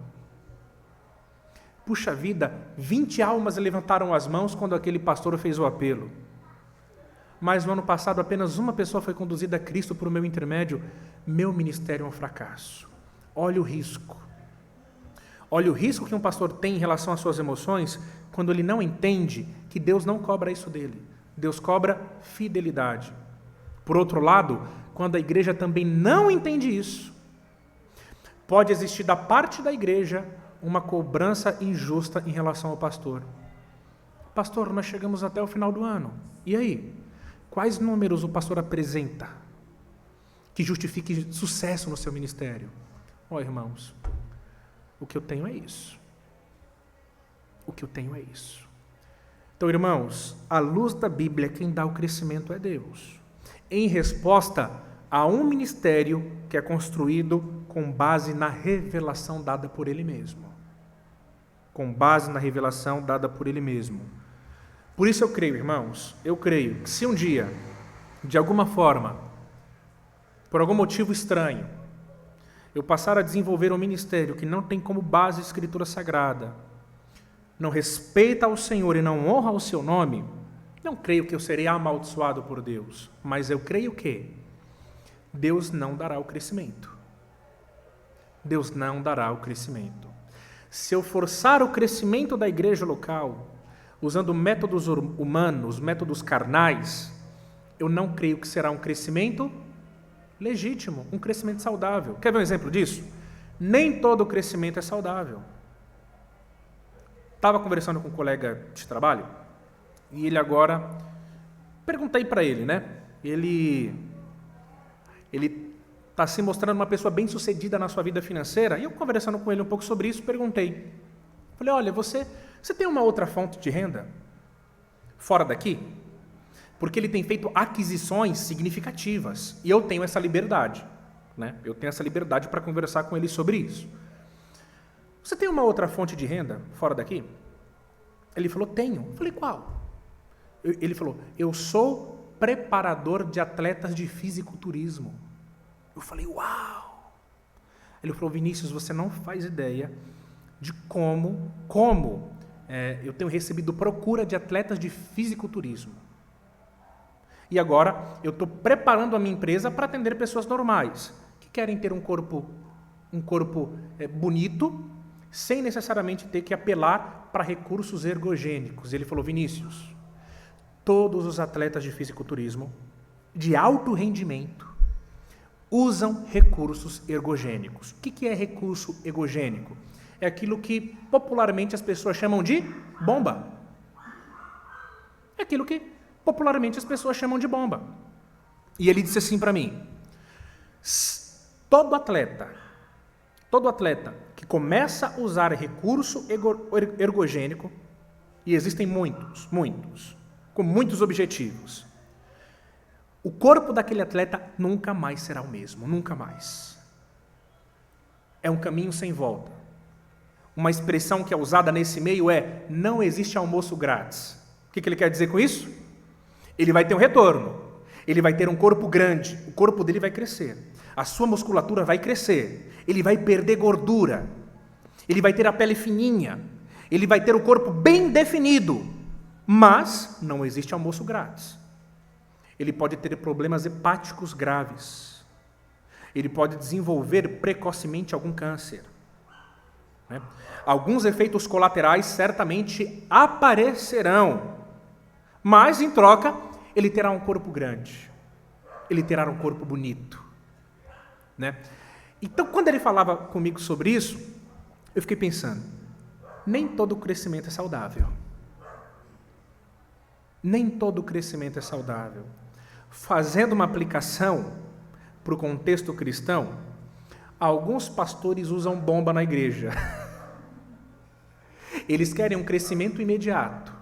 Puxa vida, 20 almas levantaram as mãos quando aquele pastor fez o apelo. Mas no ano passado apenas uma pessoa foi conduzida a Cristo por meu intermédio. Meu ministério é um fracasso. Olha o risco. Olha o risco que um pastor tem em relação às suas emoções quando ele não entende que Deus não cobra isso dele. Deus cobra fidelidade. Por outro lado, quando a igreja também não entende isso, pode existir da parte da igreja uma cobrança injusta em relação ao pastor. Pastor, nós chegamos até o final do ano. E aí? Quais números o pastor apresenta que justifique sucesso no seu ministério? Irmãos, o que eu tenho é isso. O que eu tenho é isso. Então, irmãos, à luz da Bíblia, quem dá o crescimento é Deus. Em resposta a um ministério que é construído com base na revelação dada por Ele mesmo. Com base na revelação dada por Ele mesmo. Por isso eu creio, irmãos, eu creio que se um dia, de alguma forma, por algum motivo estranho, eu passar a desenvolver um ministério que não tem como base a Escritura Sagrada, não respeita ao Senhor e não honra o seu nome, não creio que eu serei amaldiçoado por Deus, mas eu creio que Deus não dará o crescimento. Deus não dará o crescimento. Se eu forçar o crescimento da igreja local, usando métodos humanos, métodos carnais, eu não creio que será um crescimento legítimo, um crescimento saudável. Quer ver um exemplo disso? Nem todo crescimento é saudável. Estava conversando com um colega de trabalho, e ele agora, perguntei para ele, né? Ele está se mostrando uma pessoa bem-sucedida na sua vida financeira, e eu conversando com ele um pouco sobre isso, perguntei. Falei, olha, você tem uma outra fonte de renda fora daqui? Porque ele tem feito aquisições significativas, e eu tenho essa liberdade, né? Eu tenho essa liberdade para conversar com ele sobre isso. Você tem uma outra fonte de renda fora daqui? Ele falou, tenho. Eu falei, qual? Ele falou, eu sou preparador de atletas de fisiculturismo. Eu falei, uau! Ele falou, Vinícius, você não faz ideia de como eu tenho recebido procura de atletas de fisiculturismo. E agora eu estou preparando a minha empresa para atender pessoas normais, que querem ter um corpo bonito, sem necessariamente ter que apelar para recursos ergogênicos. Ele falou, Vinícius, todos os atletas de fisiculturismo, de alto rendimento, usam recursos ergogênicos. O que é recurso ergogênico? É aquilo que popularmente as pessoas chamam de bomba. É aquilo que popularmente as pessoas chamam de bomba. E ele disse assim para mim, todo atleta que começa a usar recurso ergogênico, e existem muitos, com muitos objetivos, o corpo daquele atleta nunca mais será o mesmo, nunca mais. É um caminho sem volta. Uma expressão que é usada nesse meio é, não existe almoço grátis. O que ele quer dizer com isso? Ele vai ter um retorno, ele vai ter um corpo grande, o corpo dele vai crescer, a sua musculatura vai crescer, ele vai perder gordura, ele vai ter a pele fininha, ele vai ter o corpo bem definido, mas não existe almoço grátis. Ele pode ter problemas hepáticos graves, ele pode desenvolver precocemente algum câncer, né? Alguns efeitos colaterais certamente aparecerão, mas em troca ele terá um corpo grande, ele terá um corpo bonito, né? Então, quando ele falava comigo sobre isso, eu fiquei pensando, nem todo crescimento é saudável. Nem todo crescimento é saudável. Fazendo uma aplicação para o contexto cristão, alguns pastores usam bomba na igreja. Eles querem um crescimento imediato.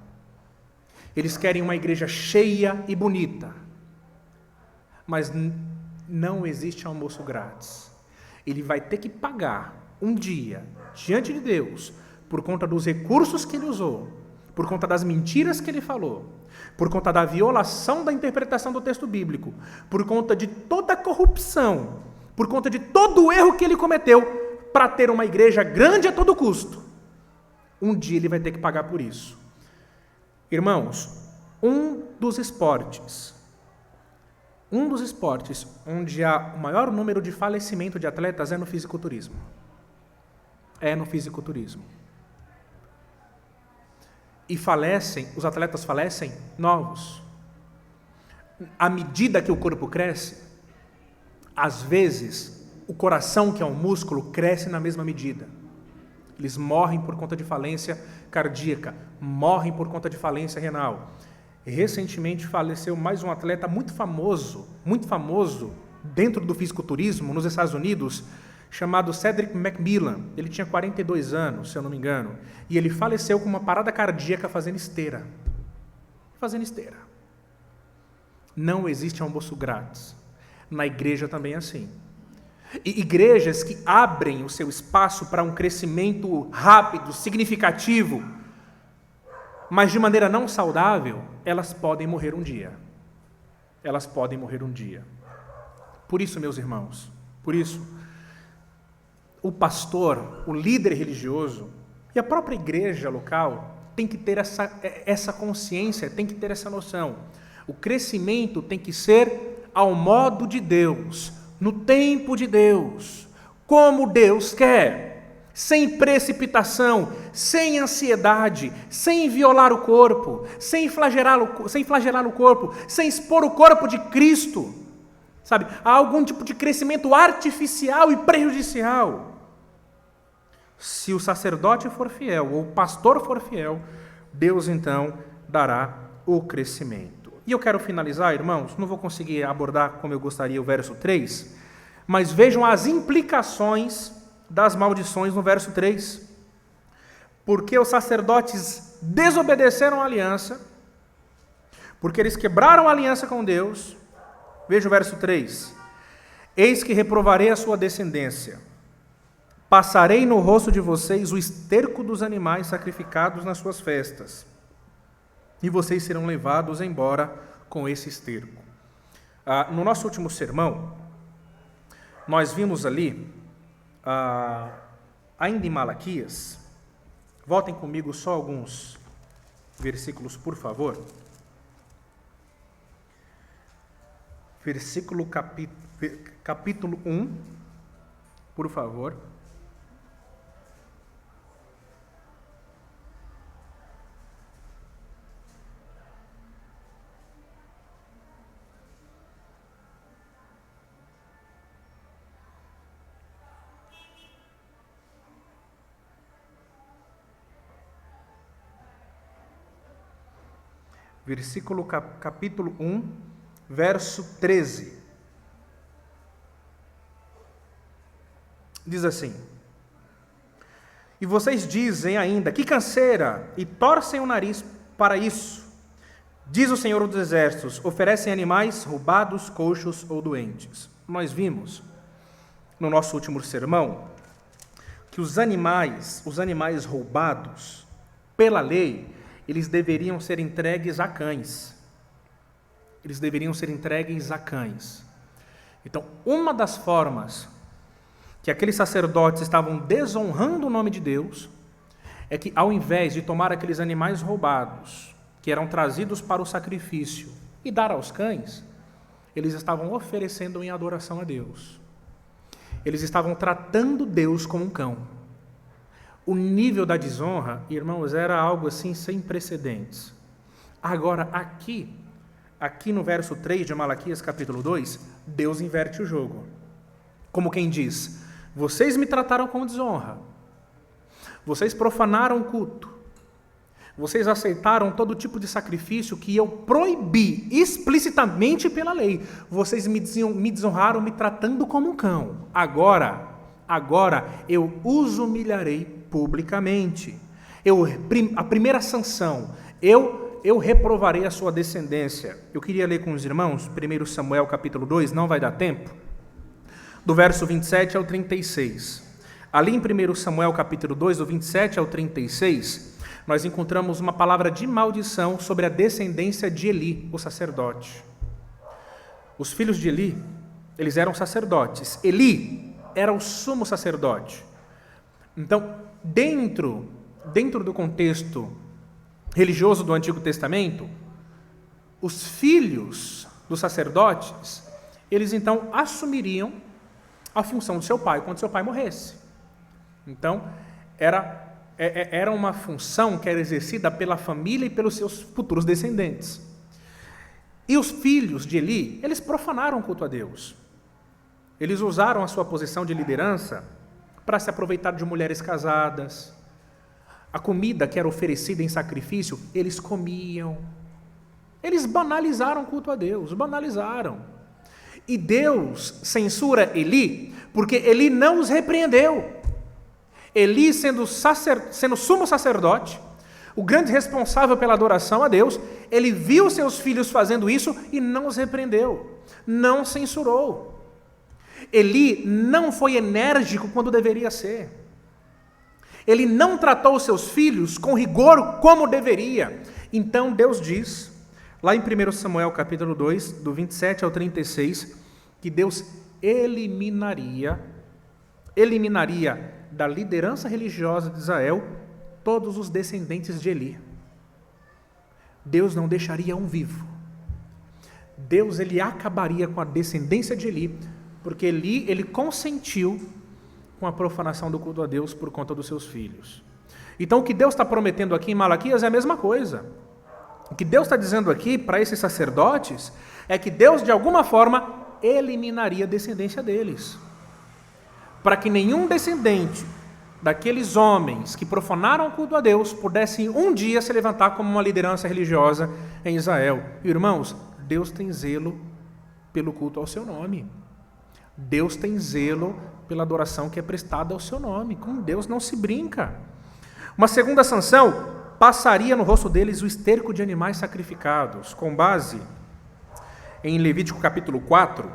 Eles querem uma igreja cheia e bonita. Mas não existe almoço grátis. Ele vai ter que pagar um dia, diante de Deus, por conta dos recursos que ele usou, por conta das mentiras que ele falou, por conta da violação da interpretação do texto bíblico, por conta de toda a corrupção, por conta de todo o erro que ele cometeu, para ter uma igreja grande a todo custo. Um dia ele vai ter que pagar por isso. Irmãos, um dos esportes onde há o maior número de falecimento de atletas é no fisiculturismo. E os atletas falecem novos. à medida que o corpo cresce, às vezes, o coração, que é um músculo, cresce na mesma medida. Eles morrem por conta de falência cardíaca, morrem por conta de falência renal. Recentemente faleceu mais um atleta muito famoso dentro do fisiculturismo nos Estados Unidos, chamado Cedric McMillan. Ele tinha 42 anos, se eu não me engano, e ele faleceu com uma parada cardíaca fazendo esteira. Não existe almoço grátis. Na igreja também é assim. E igrejas que abrem o seu espaço para um crescimento rápido, significativo, mas de maneira não saudável, elas podem morrer um dia. Por isso, meus irmãos, o pastor, o líder religioso e a própria igreja local tem que ter essa consciência, tem que ter essa noção. O crescimento tem que ser ao modo de Deus, no tempo de Deus, como Deus quer, sem precipitação, sem ansiedade, sem violar o corpo, sem flagelar o corpo, sem expor o corpo de Cristo, sabe? Há algum tipo de crescimento artificial e prejudicial. Se o sacerdote for fiel, ou o pastor for fiel, Deus então dará o crescimento. E eu quero finalizar, irmãos, não vou conseguir abordar como eu gostaria o verso 3, mas vejam as implicações das maldições no verso 3. Porque os sacerdotes desobedeceram a aliança, porque eles quebraram a aliança com Deus. Veja o verso 3. Eis que reprovarei a sua descendência. Passarei no rosto de vocês o esterco dos animais sacrificados nas suas festas, e vocês serão levados embora com esse esterco. No nosso último sermão, nós vimos ali, ainda em Malaquias, voltem comigo só alguns versículos, por favor. Capítulo 1, por favor. Capítulo 1, verso 13. Diz assim: E vocês dizem ainda, que canseira, e torcem o nariz para isso. Diz o Senhor dos Exércitos, oferecem animais roubados, coxos ou doentes. Nós vimos, no nosso último sermão, que os animais roubados, pela lei, eles deveriam ser entregues a cães. Então, uma das formas que aqueles sacerdotes estavam desonrando o nome de Deus é que, ao invés de tomar aqueles animais roubados, que eram trazidos para o sacrifício, e dar aos cães, eles estavam oferecendo em adoração a Deus. Eles estavam tratando Deus como um cão. O nível da desonra, irmãos, era algo assim sem precedentes. Agora, aqui no verso 3 de Malaquias capítulo 2, Deus inverte o jogo. Como quem diz, vocês me trataram com desonra, vocês profanaram o culto, vocês aceitaram todo tipo de sacrifício que eu proibi explicitamente pela lei, vocês me desonraram me tratando como um cão. Agora eu os humilharei publicamente. A primeira sanção, eu reprovarei a sua descendência. Eu queria ler com os irmãos 1 Samuel capítulo 2, não vai dar tempo, do verso 27 ao 36. Ali em 1 Samuel capítulo 2, do 27 ao 36, nós encontramos uma palavra de maldição sobre a descendência de Eli, o sacerdote. Os filhos de Eli, eles eram sacerdotes. Eli era o sumo sacerdote. Então, dentro do contexto religioso do Antigo Testamento, os filhos dos sacerdotes, eles então assumiriam a função do seu pai quando seu pai morresse. Então, era uma função que era exercida pela família e pelos seus futuros descendentes. E os filhos de Eli, eles profanaram o culto a Deus. Eles usaram a sua posição de liderança para se aproveitar de mulheres casadas. A comida que era oferecida em sacrifício, eles comiam. Eles banalizaram o culto a Deus, banalizaram. E Deus censura Eli, porque Eli não os repreendeu. Eli, sendo sumo sacerdote, o grande responsável pela adoração a Deus, ele viu seus filhos fazendo isso e não os repreendeu, não censurou. Eli não foi enérgico quando deveria ser. Ele não tratou os seus filhos com rigor como deveria. Então Deus diz, lá em 1 Samuel capítulo 2, do 27 ao 36, que Deus eliminaria da liderança religiosa de Israel todos os descendentes de Eli. Deus não deixaria um vivo. Deus ele acabaria com a descendência de Eli, porque Eli ele consentiu com a profanação do culto a Deus por conta dos seus filhos. Então o que Deus está prometendo aqui em Malaquias é a mesma coisa. O que Deus está dizendo aqui para esses sacerdotes é que Deus de alguma forma eliminaria a descendência deles, para que nenhum descendente daqueles homens que profanaram o culto a Deus pudessem um dia se levantar como uma liderança religiosa em Israel. Irmãos, Deus tem zelo pelo culto ao seu nome. Deus tem zelo pela adoração que é prestada ao seu nome. Com Deus não se brinca. Uma segunda sanção, passaria no rosto deles o esterco de animais sacrificados, com base em Levítico capítulo 4,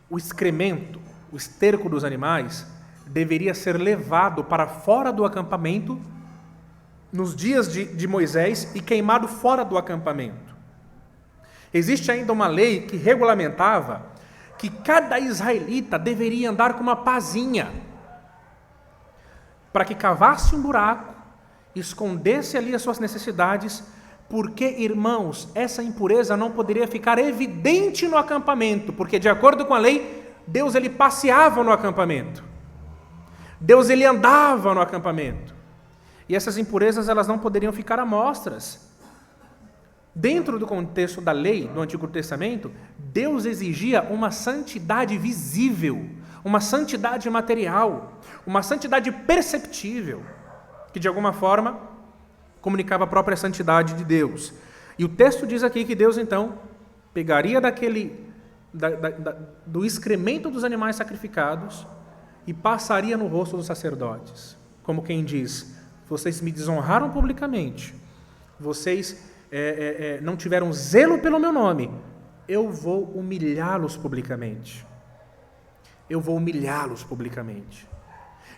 o excremento, o esterco dos animais, deveria ser levado para fora do acampamento nos dias de Moisés e queimado fora do acampamento. Existe ainda uma lei que regulamentava que cada israelita deveria andar com uma pazinha para que cavasse um buraco, escondesse ali as suas necessidades, porque, irmãos, essa impureza não poderia ficar evidente no acampamento, porque, de acordo com a lei, Deus ele passeava no acampamento. Deus ele andava no acampamento. E essas impurezas elas não poderiam ficar à mostras. Dentro do contexto da lei do Antigo Testamento, Deus exigia uma santidade visível, uma santidade material, uma santidade perceptível, que de alguma forma comunicava a própria santidade de Deus. E o texto diz aqui que Deus então pegaria do excremento dos animais sacrificados e passaria no rosto dos sacerdotes, como quem diz: vocês me desonraram publicamente, vocês não tiveram zelo pelo meu nome, eu vou humilhá-los publicamente. Eu vou humilhá-los publicamente.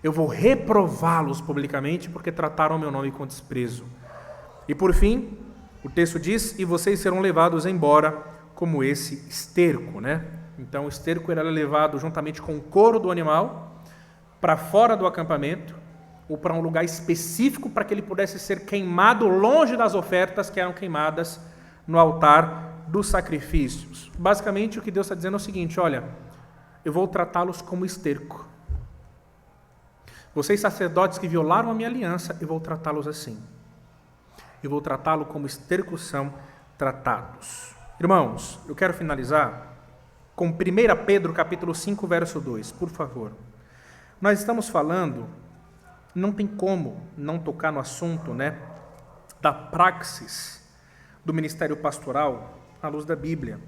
Eu vou reprová-los publicamente porque trataram o meu nome com desprezo. E por fim, o texto diz: e vocês serão levados embora como esse esterco, né? Então o esterco era levado juntamente com o couro do animal para fora do acampamento ou para um lugar específico para que ele pudesse ser queimado longe das ofertas que eram queimadas no altar dos sacrifícios. Basicamente o que Deus está dizendo é o seguinte: olha, eu vou tratá-los como esterco. Vocês sacerdotes que violaram a minha aliança, eu vou tratá-los assim. Eu vou tratá-los como esterco são tratados. Irmãos, eu quero finalizar com 1 Pedro capítulo 5, verso 2, por favor. Nós estamos falando, não tem como não tocar no assunto, né, da praxis do ministério pastoral à luz da Bíblia.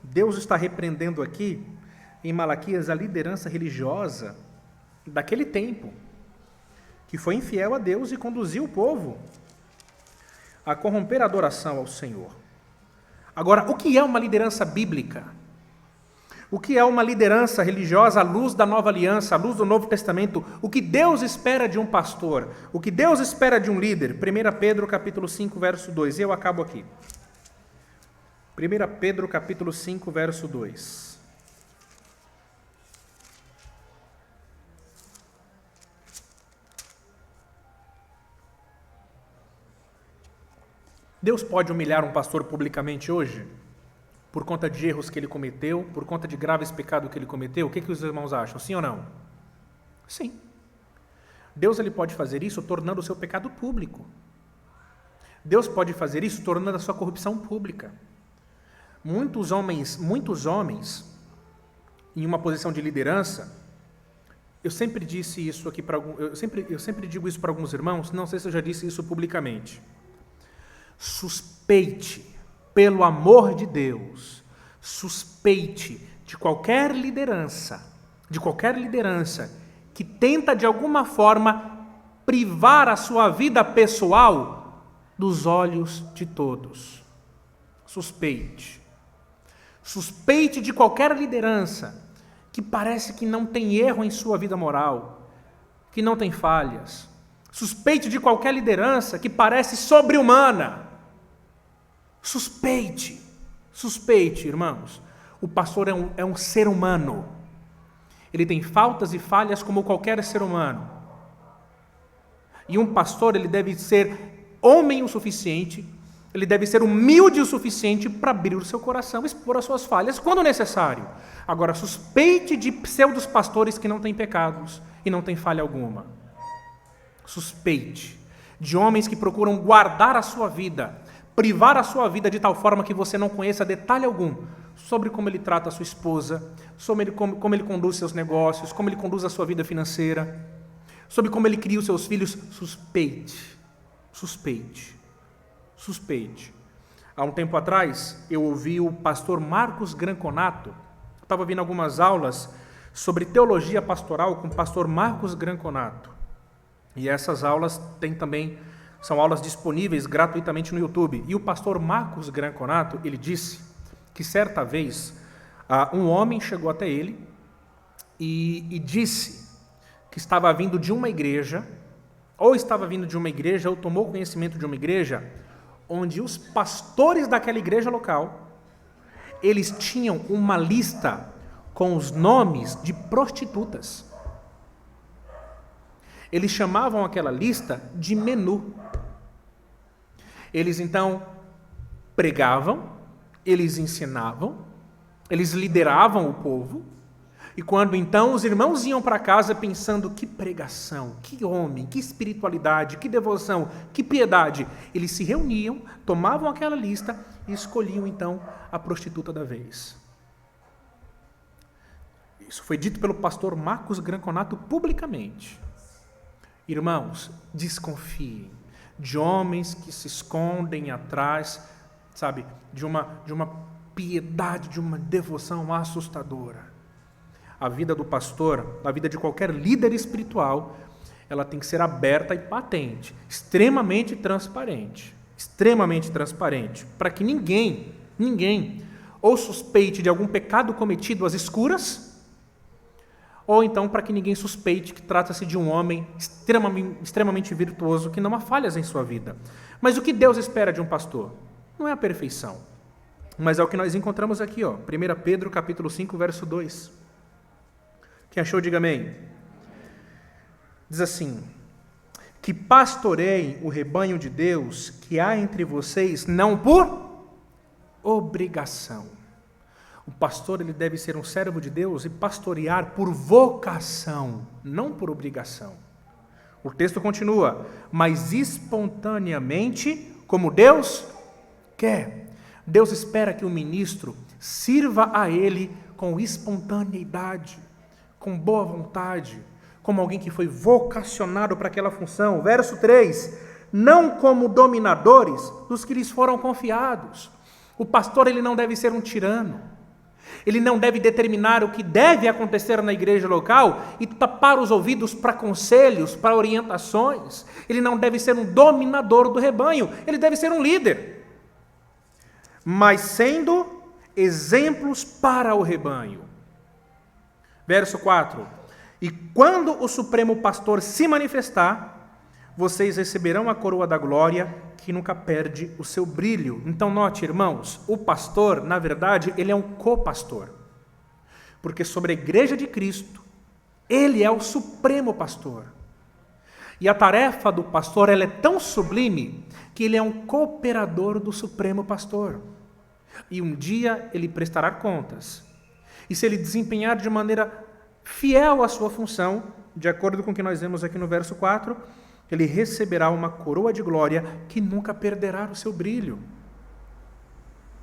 Deus está repreendendo aqui, em Malaquias, a liderança religiosa daquele tempo, que foi infiel a Deus e conduziu o povo a corromper a adoração ao Senhor. Agora, o que é uma liderança bíblica? O que é uma liderança religiosa à luz da nova aliança, à luz do Novo Testamento? O que Deus espera de um pastor? O que Deus espera de um líder? 1 Pedro capítulo 5, verso 2. E eu acabo aqui. 1 Pedro capítulo 5, verso 2. Deus pode humilhar um pastor publicamente hoje? Por conta de erros que ele cometeu, por conta de graves pecados que ele cometeu? O que os irmãos acham? Sim ou não? Sim. Deus ele pode fazer isso tornando o seu pecado público. Deus pode fazer isso tornando a sua corrupção pública. Muitos homens em uma posição de liderança, eu sempre disse isso aqui para eu sempre digo isso para alguns irmãos, não sei se eu já disse isso publicamente. Suspeite, pelo amor de Deus, suspeite de qualquer liderança que tenta de alguma forma privar a sua vida pessoal dos olhos de todos. Suspeite. Suspeite de qualquer liderança que parece que não tem erro em sua vida moral, que não tem falhas. Suspeite de qualquer liderança que parece sobre-humana. Suspeite, irmãos. O pastor é um ser humano. Ele tem faltas e falhas como qualquer ser humano. E um pastor, ele deve ser homem o suficiente, ele deve ser humilde o suficiente para abrir o seu coração, expor as suas falhas quando necessário. Agora, suspeite de pseudos pastores que não têm pecados e não têm falha alguma. Suspeite de homens que procuram guardar a sua vida, privar a sua vida de tal forma que você não conheça detalhe algum sobre como ele trata a sua esposa, sobre como ele conduz seus negócios, como ele conduz a sua vida financeira, sobre como ele cria os seus filhos. Suspeite. Há um tempo atrás, eu ouvi o pastor Marcos Granconato. Estava ouvindo algumas aulas sobre teologia pastoral com o pastor Marcos Granconato. E essas aulas são aulas disponíveis gratuitamente no YouTube. E o pastor Marcos Granconato, ele disse que certa vez um homem chegou até ele e disse que estava vindo de uma igreja, ou tomou conhecimento de uma igreja, onde os pastores daquela igreja local, eles tinham uma lista com os nomes de prostitutas. Eles chamavam aquela lista de menu. Eles então pregavam, eles ensinavam, eles lideravam o povo, e quando então os irmãos iam para casa pensando, que pregação, que homem, que espiritualidade, que devoção, que piedade, eles se reuniam, tomavam aquela lista e escolhiam então a prostituta da vez. Isso foi dito pelo pastor Marcos Granconato publicamente. Irmãos, desconfiem de homens que se escondem atrás, de uma piedade, de uma devoção assustadora. A vida do pastor, a vida de qualquer líder espiritual, ela tem que ser aberta e patente, extremamente transparente, para que ninguém ou suspeite de algum pecado cometido às escuras, ou então para que ninguém suspeite que trata-se de um homem extremamente virtuoso, que não há falhas em sua vida. Mas o que Deus espera de um pastor? Não é a perfeição, mas é o que nós encontramos aqui, 1 Pedro capítulo 5, verso 2. Quem achou, diga amém. Diz assim, que pastoreiem o rebanho de Deus que há entre vocês, não por obrigação. O pastor, ele deve ser um servo de Deus e pastorear por vocação, não por obrigação. O texto continua, mas espontaneamente, como Deus quer. Deus espera que o ministro sirva a ele com espontaneidade, com boa vontade, como alguém que foi vocacionado para aquela função. Verso 3, não como dominadores dos que lhes foram confiados. O pastor, ele não deve ser um tirano. Ele não deve determinar o que deve acontecer na igreja local e tapar os ouvidos para conselhos, para orientações. Ele não deve ser um dominador do rebanho, ele deve ser um líder. Mas sendo exemplos para o rebanho. Verso 4, e quando o Supremo Pastor se manifestar, vocês receberão a coroa da glória que nunca perde o seu brilho. Então note, irmãos, o pastor, na verdade, ele é um copastor. Porque sobre a igreja de Cristo, ele é o Supremo Pastor. E a tarefa do pastor, ela é tão sublime que ele é um cooperador do Supremo Pastor. E um dia ele prestará contas. E se ele desempenhar de maneira fiel a sua função, de acordo com o que nós vemos aqui no verso 4, ele receberá uma coroa de glória que nunca perderá o seu brilho.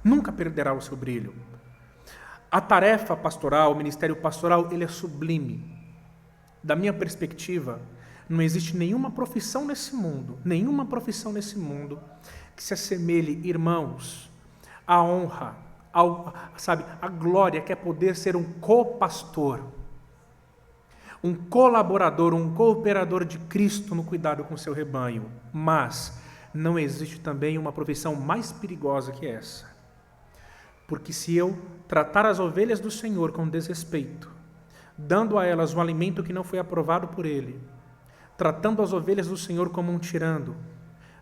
Nunca perderá o seu brilho. A tarefa pastoral, o ministério pastoral, ele é sublime. Da minha perspectiva, não existe nenhuma profissão nesse mundo que se assemelhe, irmãos, à honra, à glória que é poder ser um co-pastor, um colaborador, um cooperador de Cristo no cuidado com o seu rebanho. Mas não existe também uma profissão mais perigosa que essa. Porque se eu tratar as ovelhas do Senhor com desrespeito, dando a elas um alimento que não foi aprovado por Ele, tratando as ovelhas do Senhor como um tirano,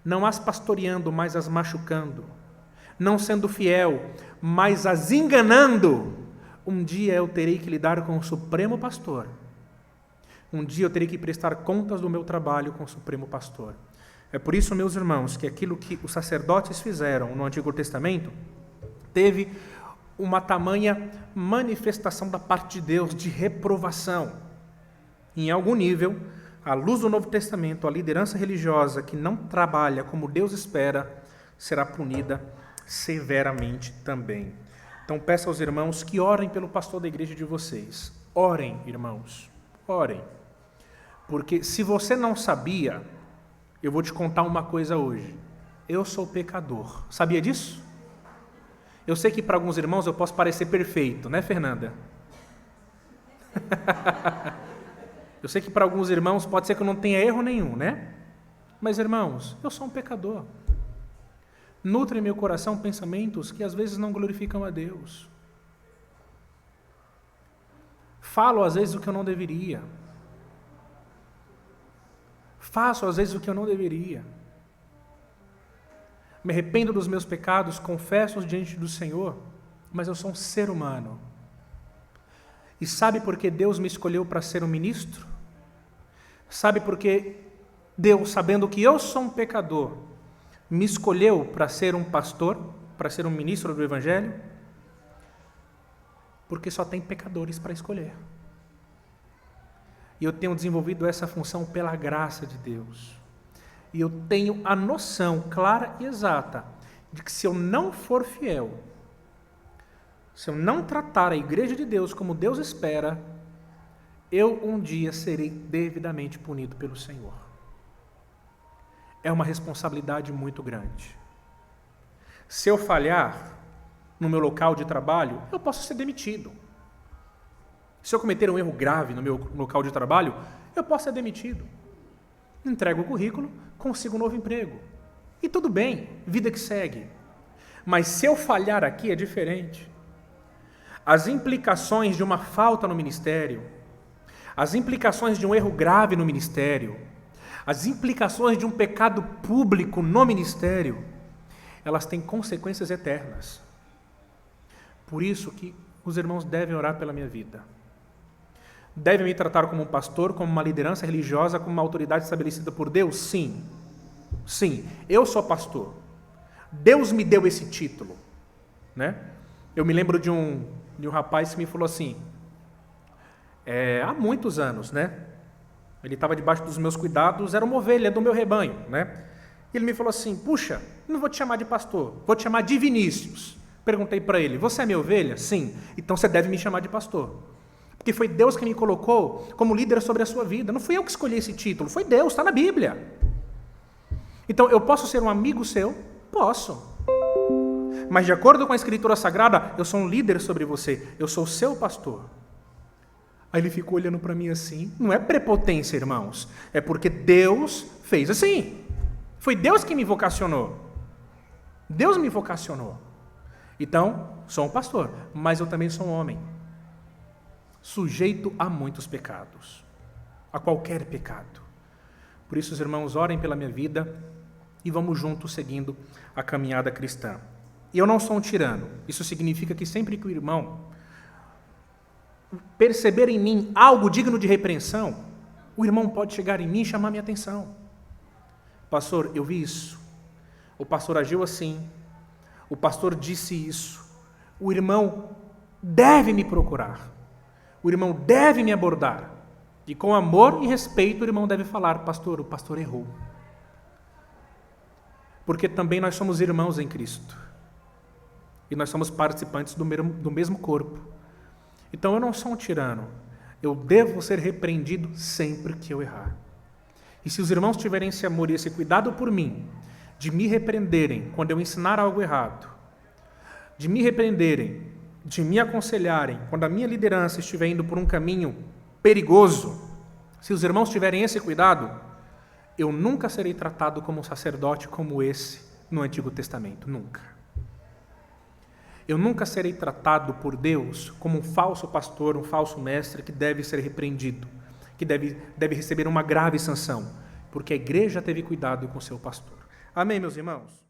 não as pastoreando, mas as machucando, não sendo fiel, mas as enganando, um dia eu terei que lidar com o Supremo Pastor. Um dia eu terei que prestar contas do meu trabalho com o Supremo Pastor. É por isso, meus irmãos, que aquilo que os sacerdotes fizeram no Antigo Testamento teve uma tamanha manifestação da parte de Deus de reprovação. Em algum nível, à luz do Novo Testamento, a liderança religiosa que não trabalha como Deus espera será punida severamente também. Então peço aos irmãos que orem pelo pastor da igreja de vocês. Orem, irmãos, orem. Porque se você não sabia, eu vou te contar uma coisa hoje. Eu sou pecador. Sabia disso? Eu sei que para alguns irmãos eu posso parecer perfeito, né, Fernanda? Eu sei que para alguns irmãos pode ser que eu não tenha erro nenhum, né? Mas, irmãos, eu sou um pecador. Nutre em meu coração pensamentos que às vezes não glorificam a Deus. Falo às vezes o que eu não deveria. Faço às vezes o que eu não deveria. Me arrependo dos meus pecados, confesso-os diante do Senhor, mas eu sou um ser humano. E sabe por que Deus me escolheu para ser um ministro? Sabe por que Deus, sabendo que eu sou um pecador, me escolheu para ser um pastor, para ser um ministro do Evangelho? Porque só tem pecadores para escolher. E eu tenho desenvolvido essa função pela graça de Deus. E eu tenho a noção clara e exata de que se eu não for fiel, se eu não tratar a igreja de Deus como Deus espera, eu um dia serei devidamente punido pelo Senhor. É uma responsabilidade muito grande. Se eu falhar no meu local de trabalho, eu posso ser demitido. Se eu cometer um erro grave no meu local de trabalho, eu posso ser demitido. Entrego o currículo, consigo um novo emprego. E tudo bem, vida que segue. Mas se eu falhar aqui é diferente. As implicações de uma falta no ministério, as implicações de um erro grave no ministério, as implicações de um pecado público no ministério, elas têm consequências eternas. Por isso que os irmãos devem orar pela minha vida. Devem me tratar como um pastor, como uma liderança religiosa, como uma autoridade estabelecida por Deus? Sim. Sim, eu sou pastor. Deus me deu esse título, né? Eu me lembro de um rapaz que me falou assim, há muitos anos, né? Ele estava debaixo dos meus cuidados, era uma ovelha do meu rebanho, né? Ele me falou assim, puxa, não vou te chamar de pastor, vou te chamar de Vinícius. Perguntei para ele, você é minha ovelha? Sim, então você deve me chamar de pastor. Porque foi Deus que me colocou como líder sobre a sua vida. Não fui eu que escolhi esse título, foi Deus, está na Bíblia. Então, eu posso ser um amigo seu? Posso. Mas de acordo com a Escritura Sagrada, eu sou um líder sobre você, eu sou seu pastor. Aí ele ficou olhando para mim assim, não é prepotência, irmãos, é porque Deus fez assim. Foi Deus que me vocacionou. Deus me vocacionou. Então, sou um pastor, mas eu também sou um homem, sujeito a muitos pecados, a qualquer pecado. Por isso, os irmãos, orem pela minha vida e vamos juntos seguindo a caminhada cristã. E eu não sou um tirano. Isso significa que sempre que o irmão perceber em mim algo digno de repreensão, o irmão pode chegar em mim e chamar minha atenção. Pastor, eu vi isso. O pastor agiu assim. O pastor disse isso. O irmão deve me procurar. O irmão deve me abordar. E com amor e respeito o irmão deve falar: pastor, o pastor errou. Porque também nós somos irmãos em Cristo. E nós somos participantes do mesmo corpo. Então eu não sou um tirano. Eu devo ser repreendido sempre que eu errar. E se os irmãos tiverem esse amor e esse cuidado por mim, de me repreenderem quando eu ensinar algo errado, de me repreenderem, de me aconselharem quando a minha liderança estiver indo por um caminho perigoso, se os irmãos tiverem esse cuidado, eu nunca serei tratado como um sacerdote como esse no Antigo Testamento, nunca. Eu nunca serei tratado por Deus como um falso pastor, um falso mestre que deve ser repreendido, que deve receber uma grave sanção, porque a igreja teve cuidado com seu pastor. Amém, meus irmãos?